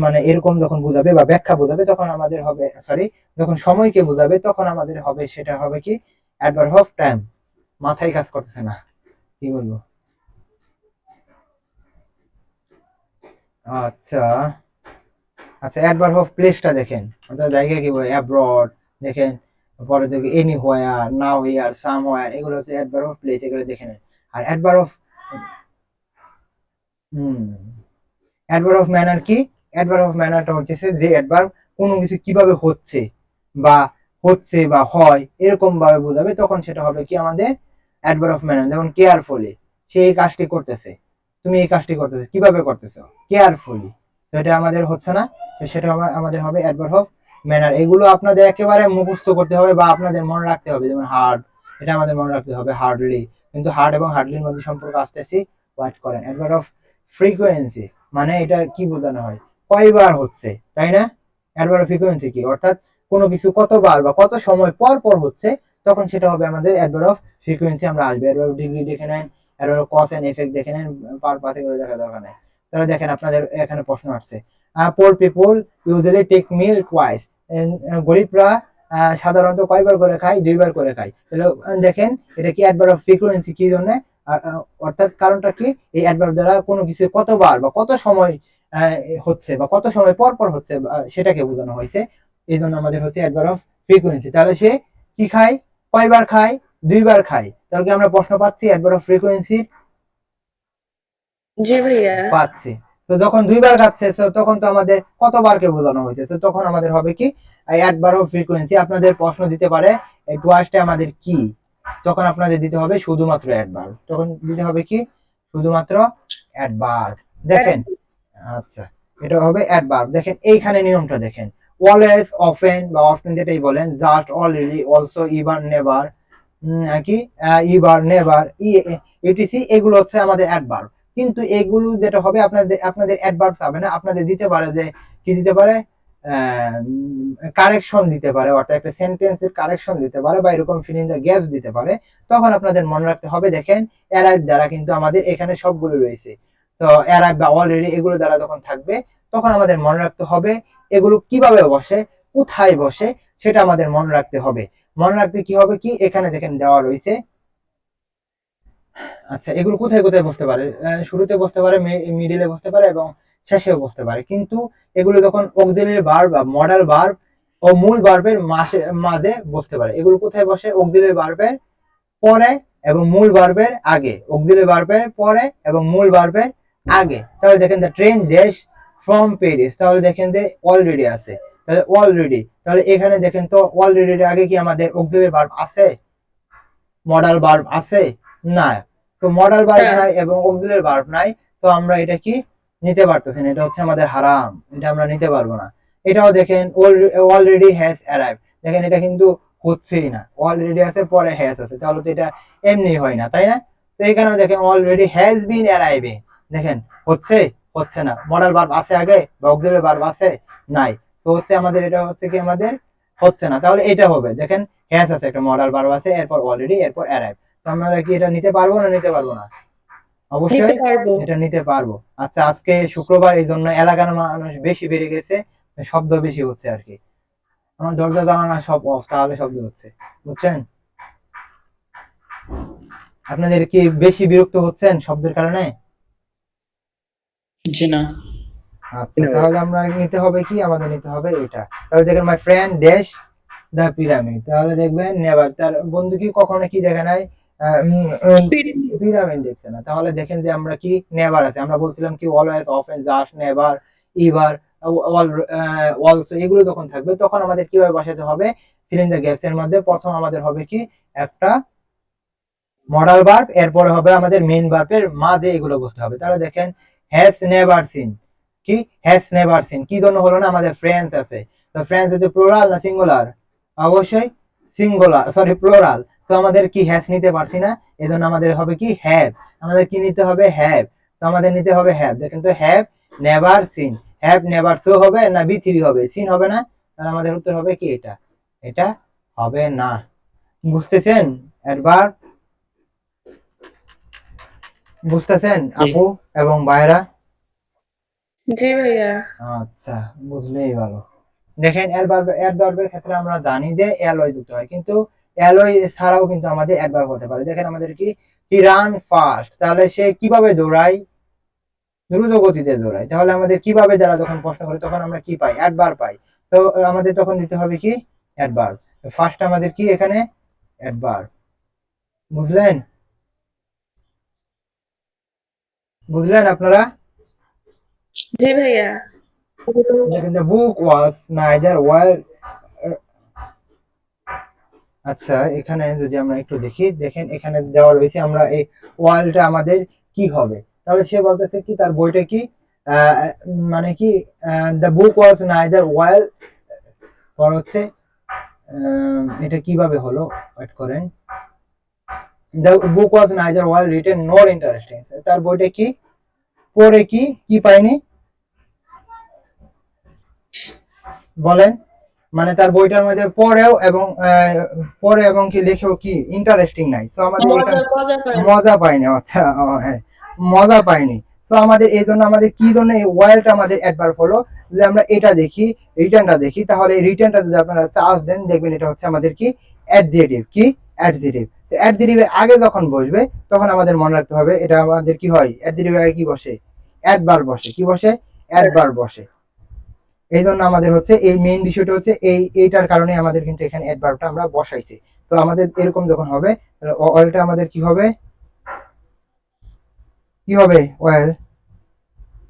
মানে এরকম যখন বোঝাবে বা ব্যাখ্যা বোঝাবে তখন আমাদের হবে, সরি, যখন সময়কে বোঝাবে তখন আমাদের হবে, সেটা হবে কি অ্যাডভার্ব অফ টাইম। মাথায় কাজ করতেছে না, কি বলবো। আচ্ছা আচ্ছা, অ্যাডভার্ব অফ প্লেসটা দেখেন, অর্থাৎ জায়গা কি বলে, অ্যাব্রড দেখেন, পরে দেখি এনি হোয়ার, নাও হিয়ার, সাম হোয়ার, এগুলো হচ্ছে অ্যাডভার্ব অফ প্লেস, এগুলো দেখে নেন। আর adverb of adverb of manner কি, অ্যাডভার্ব অফ ম্যানারটা হচ্ছে যে অ্যাডভার্ব কোনো কিছু কিভাবে হচ্ছে বা হয় এরকম ভাবে বোঝাবে, তখন সেটা হবে কি আমাদের অ্যাডভার্ব অফ ম্যানার। যেমন কেয়ারফুলি, সে এই কাজটি করতেছে, তুমি এই কাজটি করতেছো, কিভাবে করতেছো, কেয়ারফুলি, তো এটা আমাদের হচ্ছে না, তো সেটা আমাদের হবে অ্যাডভার্ব অফ ম্যানার। এগুলো আপনাদের একেবারে মুখস্থ করতে হবে বা আপনাদের মনে রাখতে হবে। যেমন হার্ড, এটা আমাদের মনে রাখতে হবে, হার্ডলি, কিন্তু হার্ড এবং হার্ডলির মধ্যে সম্পর্ক আসতেছি, ওয়াইট করেন। অ্যাডভার্ব অফ ফ্রিকোয়েন্সি, মানে এটা কি বোঝানো হয়, কয়বার হচ্ছে, তাই না। অ্যাডভার্ব অফ ফ্রিকোয়েন্সি কি, অর্থাৎ কোনো কিছু কতবার বা কত সময় পর পর হচ্ছে, তখন সেটা হবে আমাদের অ্যাডভার্ব অফ ফ্রিকোয়েন্সি। আমরা আসবে অ্যাডভার্ব ডিগ্রি দেখে নেন, অ্যাডভার্ব কজ এন্ড এফেক্ট দেখে নেন, পার পাতে করে দেখা দরকার নেই। তাহলে দেখেন আপনাদের এখানে প্রশ্ন আসছে, পোর পিপল ইউজুয়ালি টেক মিল টুয়াইস, গরিবরা সাধারণত কয়বার করে খায়, দুইবার করে খায়। তাহলে দেখেন এটা কি অ্যাডভার্ব অফ ফ্রিকোয়েন্সি, কি জন্য, অর্থাৎ কারণটা কি, এই অ্যাডভার্ব দ্বারা কোনো কিছু কতবার বা কত সময় হচ্ছে বা কত সময় পর পর হচ্ছে সেটাকে বোঝানো হয়েছে, এই জন্য আমাদের হচ্ছে অ্যাডভার্ব অফ ফ্রিকোয়েন্সি। তাহলে সে কি খায়, কয়বার খায়, দুইবার খায়, তাহলে কি আমরা প্রশ্ন পাচ্ছি অ্যাডভার্ব অফ ফ্রিকোয়েন্সি, জি ভাইয়া। পাচ্ছি। তো যখন দুইবার খাচ্ছে তখন তো আমাদের কতবারকে বোঝানো হয়েছে, তো তখন আমাদের হবে কি অ্যাডভার্ব অফ ফ্রিকোয়েন্সি। আপনাদের প্রশ্ন দিতে পারে এই টুয়াইসটা আমাদের কি, তখন আপনাদের দিতে হবে শুধুমাত্র অ্যাডভার্ব, তখন দিতে হবে কি শুধুমাত্র অ্যাডভার্ব। দেখেন, আচ্ছা, এটা হবে অ্যাডভার্ব। দেখেন এইখানে নিয়মটা দেখেন, অলওয়েজ, অফেন বা অফেন যেটাই বলেন, জাস্ট, অলরেডি, অলসো, ইভার, নেভার, কি ইভার, নেভার, ইটিসি, এগুলো হচ্ছে আমাদের অ্যাডভার্ব। কিন্তু এগুলো যেটা হবে আপনাদের অ্যাডভার্ব হবে না, আপনাদের দিতে পারে যে কি দিতে পারে, কারেকশন দিতে পারে, অর্থাৎ একটা সেন্টেন্সের কারেকশন দিতে পারে বা এরকম ফিল ইন দ্য গ্যাপস দিতে পারে। তখন আপনাদের মনে রাখতে হবে, দেখেন অ্যারাইভ দ্বারা কিন্তু আমাদের এখানে সবগুলো রয়েছে, তো অ্যারাইভ বা অলরেডি এগুলো দ্বারা যখন থাকবে তখন আমাদের মনে রাখতে হবে এগুলো কিভাবে বসে, কোথায় বসে, সেটা আমাদের মনে রাখতে হবে। মনে রাখতে কি হবে, কি এখানে দেখেন দেওয়া রয়েছে। আচ্ছা, এগুলো কোথায় কোথায় বসতে পারে, শুরুতে বসতে পারে, মিডিলে বসতে পারে এবং শেষেও বসতে পারে। কিন্তু এগুলো যখন অক্সিলারি ভার্ব বা মডাল ভার্ব ও মূল ভার্বের মাঝে বসতে পারে। এগুলো কোথায় বসে, অক্সিলারি ভার্বের পরে এবং মূল ভার্বের আগে, অক্সিলারি ভার্বের পরে এবং মূল ভার্বের আগে। তাহলে দেখেন the train dash from Paris, তাহলে দেখেন যে অলরেডি আছে, তাহলে অলরেডি, তাহলে এখানে দেখেন তো অলরেডির আগে কি আমাদের অক্সিলারি ভার্ব আছে, মডাল ভার্ব আছে, না। তো মডাল ভার্ব নাই এবং অক্সিলারি ভার্ব নাই, তো আমরা এটা কি নিতে পারতেছি না, এটা হচ্ছে আমাদের হারাম, এটা আমরা নিতে পারবো না। এটাও দেখেন অলরেডি হ্যাজ অ্যারাইভ, দেখেন এটা কিন্তু হচ্ছেই না, অলরেডি আছে পরে হ্যাজ আছে, তাহলে তো এটা এমনি হয় না, তাই না। তো এখানেও দেখেন অলরেডি হ্যাজ বিন অ্যারাইভিং, দেখেন হচ্ছে, হচ্ছে না, মডাল ভার্ব আছে আগে বা অক্সিলারি ভার্ব আছে, নাই, তো হচ্ছে আমাদের এটা হচ্ছে কি আমাদের হচ্ছে না, তাহলে এটা হবে, দেখেন হ্যাজ আছে, একটা মডাল ভার্ব আছে, এরপর অলরেডি, এরপর অ্যারাইভ। তো আমরা কি এটা নিতে পারবো না নিতে পারবো না, অবশ্যই এটা নিতে পারবো। আচ্ছা, আজকে শুক্রবার, এই জন্য এলাকার মানুষ বেশি বেড়ে গেছে, শব্দ বেশি হচ্ছে আর কি। আমার দরজা জানালা সব অফ, তাহলে শব্দ হচ্ছে, বুঝছেন। আপনাদের কি বেশি বিরক্ত হচ্ছেন শব্দের কারণে? জি না। আচ্ছা, তাহলে আমরা নিতে হবে কি, আমাদের নিতে হবে এটা। তাহলে দেখেন my friend dash the pyramid, তাহলে দেখবেন নেভার, তার বন্ধু কি কখনো কি দেখে নাই পিরামিড দেখছে না, তাহলে দেখেন যে আমরা কি নেভার আছে, আমরা বলছিলাম কি অলওয়েজ, অফেন, জাস্ট, নেভার, ইভার, অলসো, এগুলো যখন থাকবে তখন আমাদের কিভাবে বসাতে হবে, ফিল ইন দ্য গ্যাপস এর মধ্যে প্রথম আমাদের হবে কি একটা মডাল ভার্ব, এরপরে হবে আমাদের মেইন ভার্বের মাঝে এগুলো বসতে হবে। তাহলে দেখেন হ্যাজ নেভার সিন, কি হ্যাজ নেভার সিন, কি জন্য হলো না, আমাদের ফ্রেন্ডস আছে, তো ফ্রেন্ডস হচ্ছে প্লুরাল না সিঙ্গুলার, অবশ্যই সিঙ্গুলার, সরি প্লুরাল, তো আমাদের কি হ্যাজ নিতে পারছি না, এজন্য আমাদের হবে কি হ্যাভ। আমাদের কি নিতে হবে হ্যাভ। তো আমাদের নিতে হবে হ্যাভ। দেখেন তো have never seen, have never so হবে না বি থ্রি হবে, সিন হবে না, তাহলে আমাদের উত্তর হবে কি এটা, এটা হবে না। বুঝতেছেন অ্যাডভার্ব? বুঝতেছেন জি। আপু এবং ভাইরা? জি ভাইয়া। আচ্ছা, বুঝলেই ভালো। দেখেন অ্যাডভার্বের ক্ষেত্রে আমরা জানি যে অ্যালয় যুক্ত হয়, কিন্তু অ্যালয় ছাড়াও কিন্তু আমাদের অ্যাডভার্ব হতে পারে। দেখেন আমাদের কি, হি রান ফাস্ট, তাহলে সে কিভাবে দৌড়ায়, দ্রুত গতিতে দৌড়ায়। তাহলে আমাদের কিভাবে দ্বারা যখন প্রশ্ন করি তখন আমরা কি পাই, অ্যাডভার্ব পাই। তো আমাদের তখন দিতে হবে কি অ্যাডভার্ব। ফার্স্ট আমাদের কি এখানে অ্যাডভার্ব। বুঝলেন? বুঝলেন আপনারা? জি ভাইয়া। দেখেন the book was neither well। আচ্ছা, এখানে যদি আমরা একটু দেখি, দেখেন এখানে দেওয়া রয়েছে আমরা এই ওয়ালটা আমাদের কি হবে। তাহলে সে বলতেছে কি তার বইটা কি, মানে কি, the book was neither well, পর হচ্ছে এটা কিভাবে হলো, ওয়েট করেন, the book was neither well written নর ইন্টারেস্টিং, তার বইটা কি পড়ে কি পাইনি বলেন। মানে তার বইটার মধ্যে পড়ে এবং কি লেখেও কি ইন্টারেস্টিং নাই। তো আমাদের এখানে মজা পায়। মজা পাইনি। আচ্ছা, হ্যাঁ, মজা পাইনি। তো আমাদের এই জন্য আমাদের কি জন্য এই ওয়াইল্ড আমাদের অ্যাডভার্ব হলো, যে আমরা এটা দেখি, রিটার্নটা দেখি, তাহলে এই রিটার্নটা যদি আপনারা চার্জ দেন দেখবেন এটা হচ্ছে আমাদের কি অ্যাডজেটিভ। কি অ্যাডজেটিভ। অ্যাডজেটিভের আগে যখন বসবে তখন আমাদের মনে রাখতে হবে এটা আমাদের কি হয়, অ্যাডজেটিভের আগে কি বসে, অ্যাডভার্ব বসে। কি বসে, অ্যাডভার্ব বসে। এই জন্য আমাদের হচ্ছে এই মেইন বিষয়টা হচ্ছে এইটার কারণে আমাদের কিন্তু এখানে অ্যাডভার্বটা আমরা বসাইছি। তো আমাদের এরকম যখন হবে তাহলে অলটা আমাদের কি হবে, কি হবে ওয়েল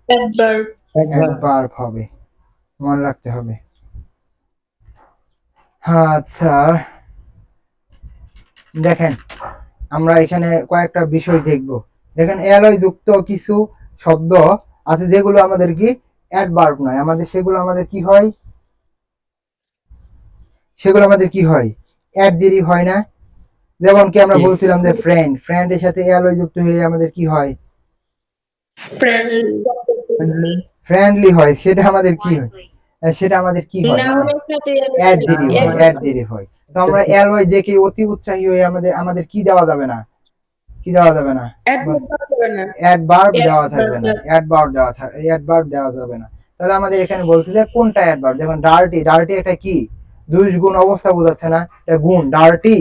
অ্যাডভার্ব। অ্যাডভার্ব হবে, মনে রাখতে হবে। আচ্ছা, দেখেন আমরা এখানে কয়েকটা বিষয় দেখব। দেখেন অ্যালয় যুক্ত কিছু শব্দ আছে যেগুলো আমাদের কি অ্যাডভার্ব নয়, আমাদের সেগুলো আমাদের কি হয়, সেগুলো আমাদের কি হয় অ্যাডজেটিভ হয় না। যেমন কি আমরা বলছিলাম যে ফ্রেন্ডের সাথে অ্যালয় যুক্ত হয়ে আমাদের কি হয়, ফ্রেন্ডলি। ফ্রেন্ডলি হয়, সেটা আমাদের কি হয়, সেটা আমাদের কি হয়, নাউনের সাথে অ্যাডজেটিভ হয়, অ্যাডজেটিভ হয়। তো আমরা অ্যালয় দেখে অতি উৎসাহী হয়ে আমাদের আমাদের কি দেওয়া যাবে না, কি দেওয়া যাবে না, অ্যাডভার্ব দেওয়া থাকবে না, অ্যাডভার্ব দেওয়া যাবে না। তাহলে আমাদের এখানে বলছে যে কোনটা অ্যাডভার্ব, যেমন ডার্টি, ডার্টি একটা কি দুষ্গুণ অবস্থা বোঝাচ্ছে না, এটা গুণ ডার্টি।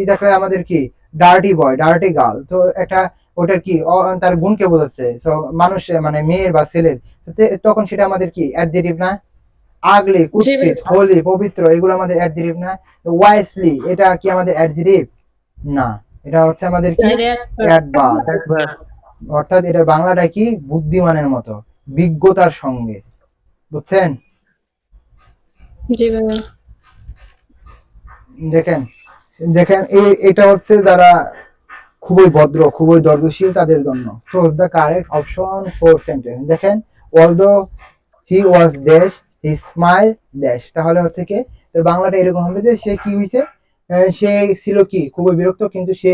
দেখলে আমাদের কি ডার্টি বয়, ডার্টি গার্ল, তো এটা ওটার কি তার গুণকে বোঝাচ্ছে, তো মানুষ মানে মেয়ের বা ছেলের, তখন সেটা আমাদের কি অ্যাডজেটিভ না। আগলি, কুৎসিত, হোলি, পবিত্র, এগুলো আমাদের অ্যাডজেটিভ না। ওয়াইসলি, এটা কি আমাদের অ্যাডজেটিভ না, এটা হচ্ছে আমাদের কি অ্যাডভার্ব। অর্থাৎ এটার বাংলাটা কি বুদ্ধিমানের মতো, বিজ্ঞতার সঙ্গে। বুঝছেন? জি ভাইয়া। দেখেন দেখেন এটা হচ্ছে যারা খুবই ভদ্র, খুবই দর্দশীল তাদের জন্য। Choose the correct option for sentence. দেখেন although he was dash he smile dash, তাহলে হচ্ছে কি এর বাংলাটা এরকম হবে যে সে কি হয়েছে, সে ছিল কি খুবই বিরক্ত, কিন্তু সে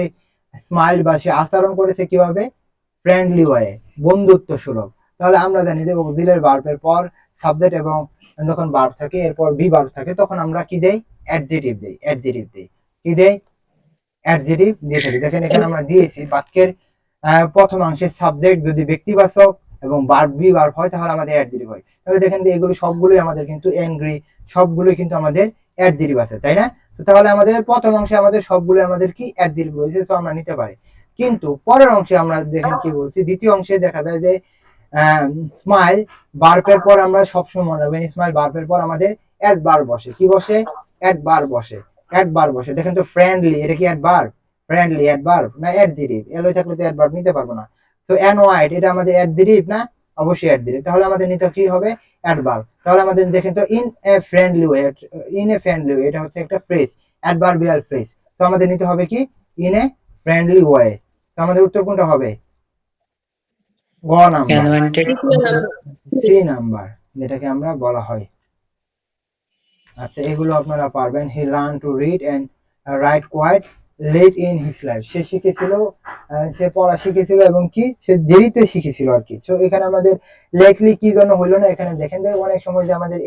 স্মাইল বা সে আচরণ করেছে কিভাবে, ফ্রেন্ডলি ওয়ে, বন্ধুত্ব সুলভ। তাহলে আমরা জানি যে অক্সিলারি ভার্বের পর সাবজেক্ট এবং যখন ভার্ব থাকে এরপর বি ভার্ব থাকে তখন আমরা কি দেই, অ্যাডজেটিভ দেই, অ্যাডজেটিভ দেই, কি দেই, অ্যাডজেটিভ দিয়ে থাকি। দেখেন এখানে আমরা দিয়েছি বাক্যের প্রথম অংশের সাবজেক্ট যদি ব্যক্তিবাচক এবং ভার্ব বি ভার্ব হয় তাহলে আমাদের অ্যাডজেটিভ হয়। তাহলে দেখেন যে এগুলো সবগুলোই আমাদের কিন্তু অ্যাংরি, সবগুলোই কিন্তু আমাদের অ্যাডজেটিভ আছে, তাই না? তো তাহলে আমাদের প্রথম অংশে আমাদের সবগুলো আমাদের কি অ্যাডজেটিভ রয়েছে, তো আমরা নিতে পারি। কিন্তু পরের অংশে আমরা দেখেন কি বলছি, দ্বিতীয় অংশে দেখা যায় যে স্মাইল ভার্বের পর আমরা সবসময় মনে রাখবেন স্মাইল ভার্বের পর আমাদের অ্যাডভার্ব বসে। কি বসে, অ্যাডভার্ব বসে, অ্যাডভার্ব বসে। দেখেন তো ফ্রেন্ডলি, এটা কি অ্যাডভার্ব, ফ্রেন্ডলি অ্যাডভার্ব না অ্যাডজেটিভ, এলই থাকলে তো অ্যাডভার্ব নিতে পারবো না। তো অ্যানওয়াইড এটা আমাদের অ্যাডজেটিভ না, অবশ্যই অ্যাডজেটিভ, তাহলে আমাদের নিতে কি হবে অ্যাডভার্ব। তাহলে আমাদের দেখেন তো in a friendly way, in a friendly way এটা হচ্ছে একটা ফ্রেজ, অ্যাডভার্বিয়াল ফ্রেজ। তো আমাদের নিতে হবে কি ইন এ ফ্রেন্ডলি ওয়ে। তো আমাদের উত্তর কোনটা হবে, গ নাম্বার, সি নাম্বার, যেটাকে আমরা বলা হয়। আচ্ছা, এগুলো আপনারা পারবেন। He learn to read and write quite late in his life, সে শিখেছিল, সে পড়া শিখেছিল এবং কি সে দেরিতে শিখেছিল আর কি। সো এখানে আমাদের লেটলি কি জন্য হইলো না, এখানে দেখেন যে অনেক সময় যে আমাদের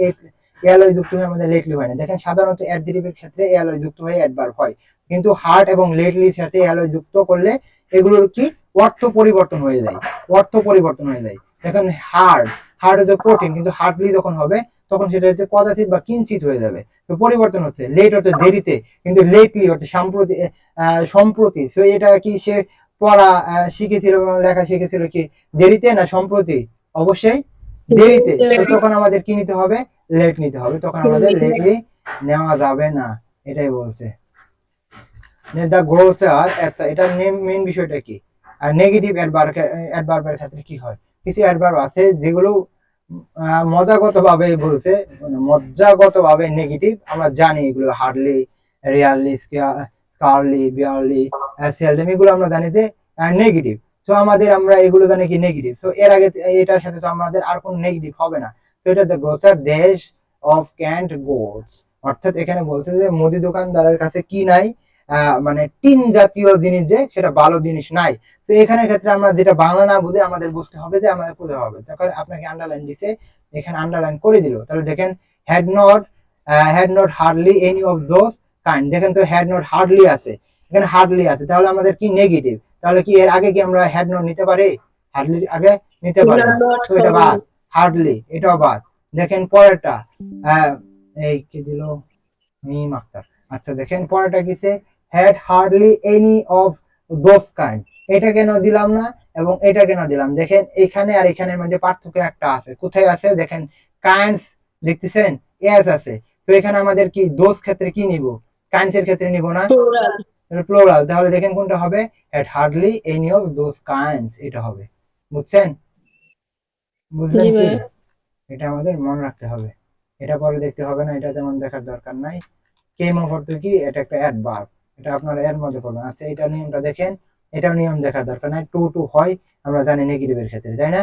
এলয় যুক্ত হয়ে আমাদের লেটলি হয় না। দেখেন সাধারণত অ্যাডজেক্টিভের ক্ষেত্রে এলয় যুক্ত হয়ে অ্যাডভার্ব হয়, কিন্তু হার্ড এবং লেটলির সাথে এলয় যুক্ত করলে এগুলোর কি অর্থ পরিবর্তন হয়ে যায়, অর্থ পরিবর্তন হয়ে যায়। দেখেন হার্ড, হার্ড হচ্ছে কঠিন, কিন্তু হার্ডলি যখন হবে তখন সেটা হচ্ছে পদাতিক বা কিঞ্চিত হয়ে যাবে। তো পরিবর্তন হচ্ছে, লেট হচ্ছে দেরিতে, কিন্তু লেটলি হচ্ছে সম্প্রতি, সম্প্রতি। সো এটা কি সে পড়া শিখেছিল এবং লেখা শিখেছিল কি দেরিতে না সম্প্রতি? অবশ্যই দেরিতে। তো তখন আমাদের কি নিতে হবে? লেট নিতে হবে, তখন আমাদের লেটলি নেওয়া যাবে না, এটাই বলছে। দ্য গ্রোসার, আচ্ছা এটার মেইন বিষয়টা কি? আর নেগেটিভ অ্যাডভার্বের ক্ষেত্রে কি হয়? কিছু অ্যাডভার্ব আছে যেগুলো মজাগত ভাবে বলছে, মানে মজ্জাগত ভাবে নেগেটিভ, আমরা জানি এগুলো হার্ডলি, রিয়ারলি, স্কারলি, বিয়ারলি, সেলডম, এগুলো আমরা জানি যে নেগেটিভ। সো আমাদের আমরা এগুলো জানি কি নেগেটিভ। সো এর আগে এটার সাথে তো আমাদের আর কোনো নেগেটিভ হবে না। তো এটা দ্য গ্রোসার দেশ অফ ক্যান্ট গোডস, অর্থাৎ এখানে বলছে যে মুদি দোকানদারের কাছে কি নাই, মানে টিন জাতীয় জিনিস, যে সেটা ভালো জিনিস নাই। তো এখানে ক্ষেত্রে আমরা যেটা বাংলা না বুঝে আমাদের বুঝতে হবে যে আমাদের বুঝতে হবে, তখন আপনাকে আন্ডারলাইন দিছে, এখানে আন্ডারলাইন করে দিল। তাহলে দেখেন had not hardly any of those kind, দেখেন তো হ্যাড নট হার্ডলি আছে, এখানে হার্ডলি আছে, তাহলে আমাদের কি নেগেটিভ। তাহলে কি এর আগে কি আমরা হ্যাড নট নিতে পারি? হার্ডলি আগে নিতে পারি না, তো এটা বাদ, হার্ডলি এটাও বাদ। দেখেন পরেরটা, এই কি দিল মিম আক্তার। আচ্ছা দেখেন পরেরটা কিছে, had hardly any of those kind, এটা কেন দিলাম না এবং এটা কেন দিলাম? দেখেন এখানে আর এখানের মধ্যে পার্থক্য একটা আছে, কোথায় আছে দেখেন, কাইন্ডস দেখতেছেন, এস আছে। তো এখানে আমাদের কি দোজ ক্ষেত্রে কি নিব? কাইন্ডস এর ক্ষেত্রে নিব না, প্লুরাল। তাহলে দেখেন কোনটা হবে, had hardly any of those kinds, এটা হবে। বুঝছেন? বুঝলেন কি? এটা আমাদের মনে রাখতে হবে, এটা পরে দেখতে হবে না, এটা তেমন দেখার দরকার নাই। কেম অফ অর্থ কি? এটা একটা অ্যাডভার্ব, এটা আপনারা এর মধ্যে পড়বেন। আচ্ছা এটা নিয়মটা দেখেন, এটাও নিয়ম দেখার দরকার নাই, টু টু হয় আমরা জানি নেগেটিভের ক্ষেত্রে, তাই না?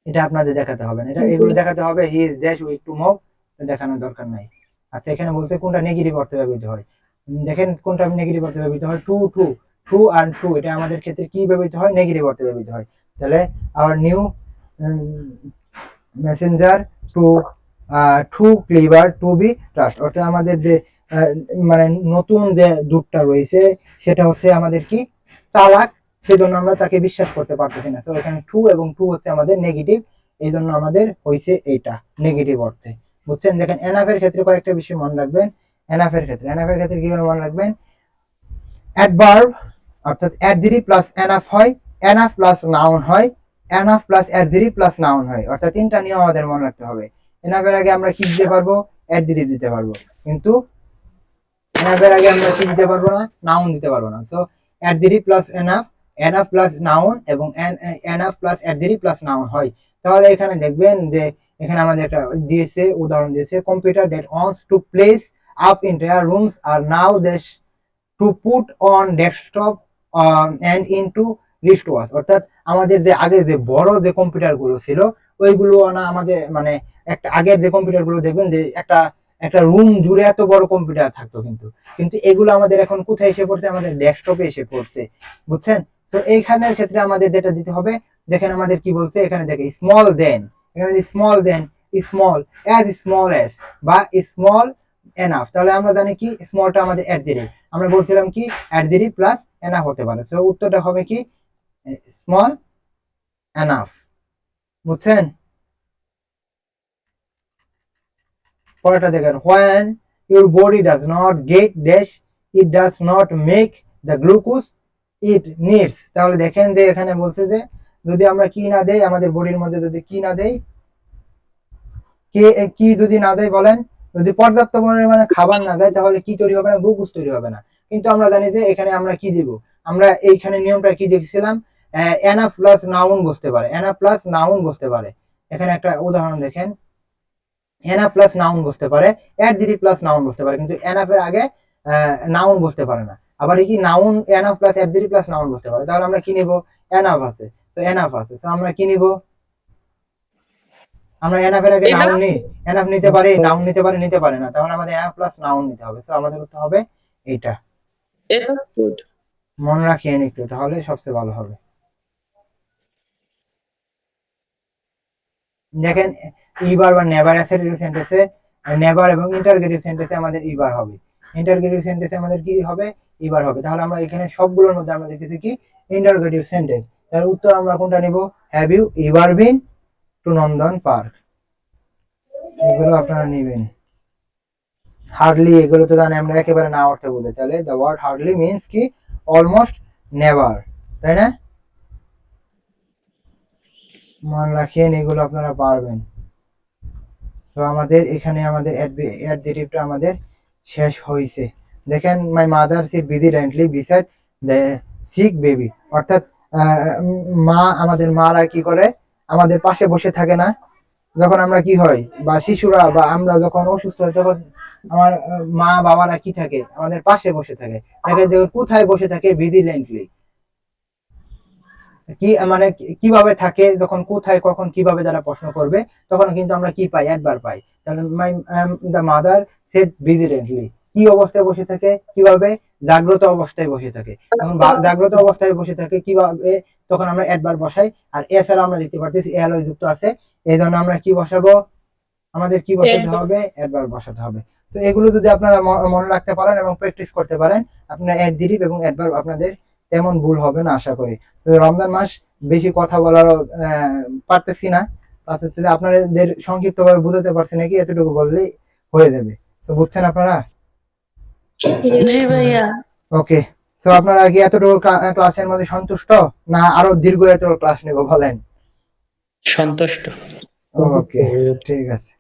এটা আপনাদের দেখাতে হবে না, এটা এগুলো দেখাতে হবে he is dash with to move, দেখানোর দরকার নাই। আচ্ছা এখানে বলছে কোনটা নেগেটিভ অর্থে ব্যবহৃত হয়, দেখেন কোনটা নেগেটিভ অর্থে ব্যবহৃত হয়, টু টু, টু আর টু, এটা আমাদের ক্ষেত্রে কি ব্যবহৃত হয়? নেগেটিভ অর্থে ব্যবহৃত হয়। তাহলে our new messenger to too clever to be trust, অর্থাৎ আমাদের যে মানে নতুন যে দূতটা রয়েছে সেটা হচ্ছে আমাদের কি চালাক, সেজন্য আমরা তাকে বিশ্বাস করতে পারতেছি না। তো এখানে টু এবং টু হচ্ছে আমাদের নেগেটিভ, এই জন্য আমাদের হয়েছে এইটা নেগেটিভ অর্থে। বুঝছেন? দেখেন এনাফের ক্ষেত্রে কয়েকটা বিষয় মনে রাখবেন। এনাফের ক্ষেত্রে কিভাবে মনে রাখবেন? অ্যাডভার্ব অর্থাৎ অ্যাডজেক্টিভ প্লাস এনাফ হয়, এনাফ প্লাস নাউন হয়, enough plus adjective plus noun হয়, অর্থাৎ তিনটা নিয়ম আমাদের মনে রাখতে হবে। এনাফের আগে আমরা কি দিতে পারবো? অ্যাডজেক্টিভ দিতে পারবো, কিন্তু এনাফের আগে আমরা কি দিতে পারবো না? নাউন দিতে পারবো না। So adjective plus enough, enough plus noun এবং enough plus adjective plus noun হয়। তাহলে এখানে দেখবেন যে এখানে আমাদের একটা দিয়েছে, উদাহরণ দিয়েছে, computer that wants to place up in their rooms are now they to put on desktop and into wristwatch, অর্থাৎ আমাদের যে আগে যে বড় যে কম্পিউটার গুলো ছিল ওইগুলো না আমাদের মানে একটা আগের যে কম্পিউটার গুলো দেখবেন যে একটা একটা রুম জুড়ে এত বড় কম্পিউটার থাকতো, কিন্তু কিন্তু এগুলো আমাদের এখন কোথায় এসে পড়ছে? আমাদের ডেস্কটপে এসে পড়ছে। বুঝছেন? তো এইখানের ক্ষেত্রে আমাদের যেটা দিতে হবে, দেখেন আমাদের কি বলছে এখানে, দেখে স্মল দেন, এখানে স্মল দেন, স্মল এস বা স্মল এনাফ, তাহলে আমরা জানি কি স্মলটা আমাদের অ্যাডজেক্টিভ, আমরা বলছিলাম কি অ্যাডজেক্টিভ প্লাস এনাফ হতে পারে। সো উত্তরটা হবে কি স্মল এনাফ। বুঝছেন? পরেরটা দেখেন, when your body does not get dash, it does not make the glucose it needs, তাহলে দেখেন যে এখানে বলছে যে যদি আমরা কি না দেই, আমাদের বডির মধ্যে যদি কি না দেই, কি যদি না দেয় বলেন, যদি পর্যাপ্ত পরিমাণে খাবার না দেয় তাহলে কি তৈরি হবে না? গ্লুকোজ তৈরি হবে না। কিন্তু আমরা জানি যে এখানে আমরা কি দিব, আমরা এইখানে নিয়মটা কি দেখছিলাম, এনাফ প্লাস নাউন বসতে পারে, এনাফ প্লাস নাউন বসতে পারে। এখানে একটা উদাহরণ দেখেন, এনাফ প্লাস নাউন বসতে পারে, অ্যাডজেক্টিভ প্লাস নাউন বসতে পারে, কিন্তু এনাফের আগে নাউন বসতে পারে না। আবার কি noun enough plus adjective plus noun বসতে পারে। তাহলে আমরা কি নিব? এনাফ আছে, তো এনাফ আছে, তো আমরা কি নিব? আমরা এনাফের আগে নাউন নিই, এনাফ নিতে পারি, নাউন নিতে পারি, নিতে পারে না, তাহলে আমাদের এনাফ প্লাস নাউন নিতে হবে। তো আমাদের উত্তর হবে এইটা। এটা ফুড। মনে রাখিয়েন একটু, তাহলে সবচেয়ে ভালো হবে। দেখেন ইবার বা নেভার অ্যাসার্টিভ সেন্টেন্সে নেভার এবং ইন্টারগেটিভ সেন্টেন্সে আমাদের ইবার হবে, ইন্টারগেটিভ সেন্টেন্সে আমাদের কি হবে, ইবার হবে। তাহলে আমরা এখানে সবগুলোর মধ্যে আমরা দেখতেছি কি ইন্টারগেটিভ সেন্টেন্স। তার উত্তর আমরা কোনটা নিব? Have you ever been to Nandan park, এগুলো আপনারা নেবেন। হার্ডলি এগুলো তো জানি আমরা একেবারে না অর্থে বুঝে, তাহলে দ্য ওয়ার্ড হার্ডলি মিন্স কি অলমোস্ট নেভার, তাই না? মনে রাখিয়েন, এগুলো আপনারা পারবেন। তো আমাদের এখানে আমাদের অ্যাডজেক্টিভটা আমাদের শেষ হয়েছে। দেখেন my mother sit vigilantly beside the sick baby, অর্থাৎ মা, আমাদের মারা কি করে আমাদের পাশে বসে থাকে না যখন আমরা কি হয়, বা শিশুরা বা আমরা যখন অসুস্থ হয় তখন আমার মা বাবারা কি থাকে আমাদের পাশে বসে থাকে। দেখেন যে কোথায় বসে থাকে, ভিজিলেন্টলি, কি মানে কিভাবে থাকে, যখন কোথায় কখন কিভাবে যারা প্রশ্ন করবে তখন কিন্তু আমরা কি পাই, একবার পাই। তাহলে মাই দ্য মাদার সেড ভিজিলেন্টলি, কি অবস্থায় বসে থাকে, কিভাবে, জাগ্রত অবস্থায় বসে থাকে। এখন জাগ্রত অবস্থায় বসে থাকে কিভাবে, তখন আমরা একবার বসাই। আর এছাড়া আমরা দেখতে পারতেছি এল যুক্ত আছে, এই জন্য আমরা কি বসাবো, আমাদের কি বসাতে হবে, একবার বসাতে হবে। তো এগুলো যদি আপনারা মনে রাখতে পারেন এবং প্র্যাকটিস করতে পারেন, আপনার অ্যাডজেক্টিভ এবং অ্যাডভার্ব আপনাদের তেমন ভুল হবে না আশা করি। তো রমজান মাস বেশি কথা বলারও পারতেছি না, প্লাস হচ্ছে যে আপনাদের সংক্ষিপ্তভাবে বুঝাতে পারছি নাকি এতটুকু বললেই হয়ে যাবে। তো বুঝছেন আপনারা? জি ভাইয়া। ওকে, তো আপনারা কি এতটুকু ক্লাসের মধ্যে সন্তুষ্ট, না আরো দীর্ঘ এত ক্লাস নেব বলেন? সন্তুষ্ট। ওকে, ঠিক আছে।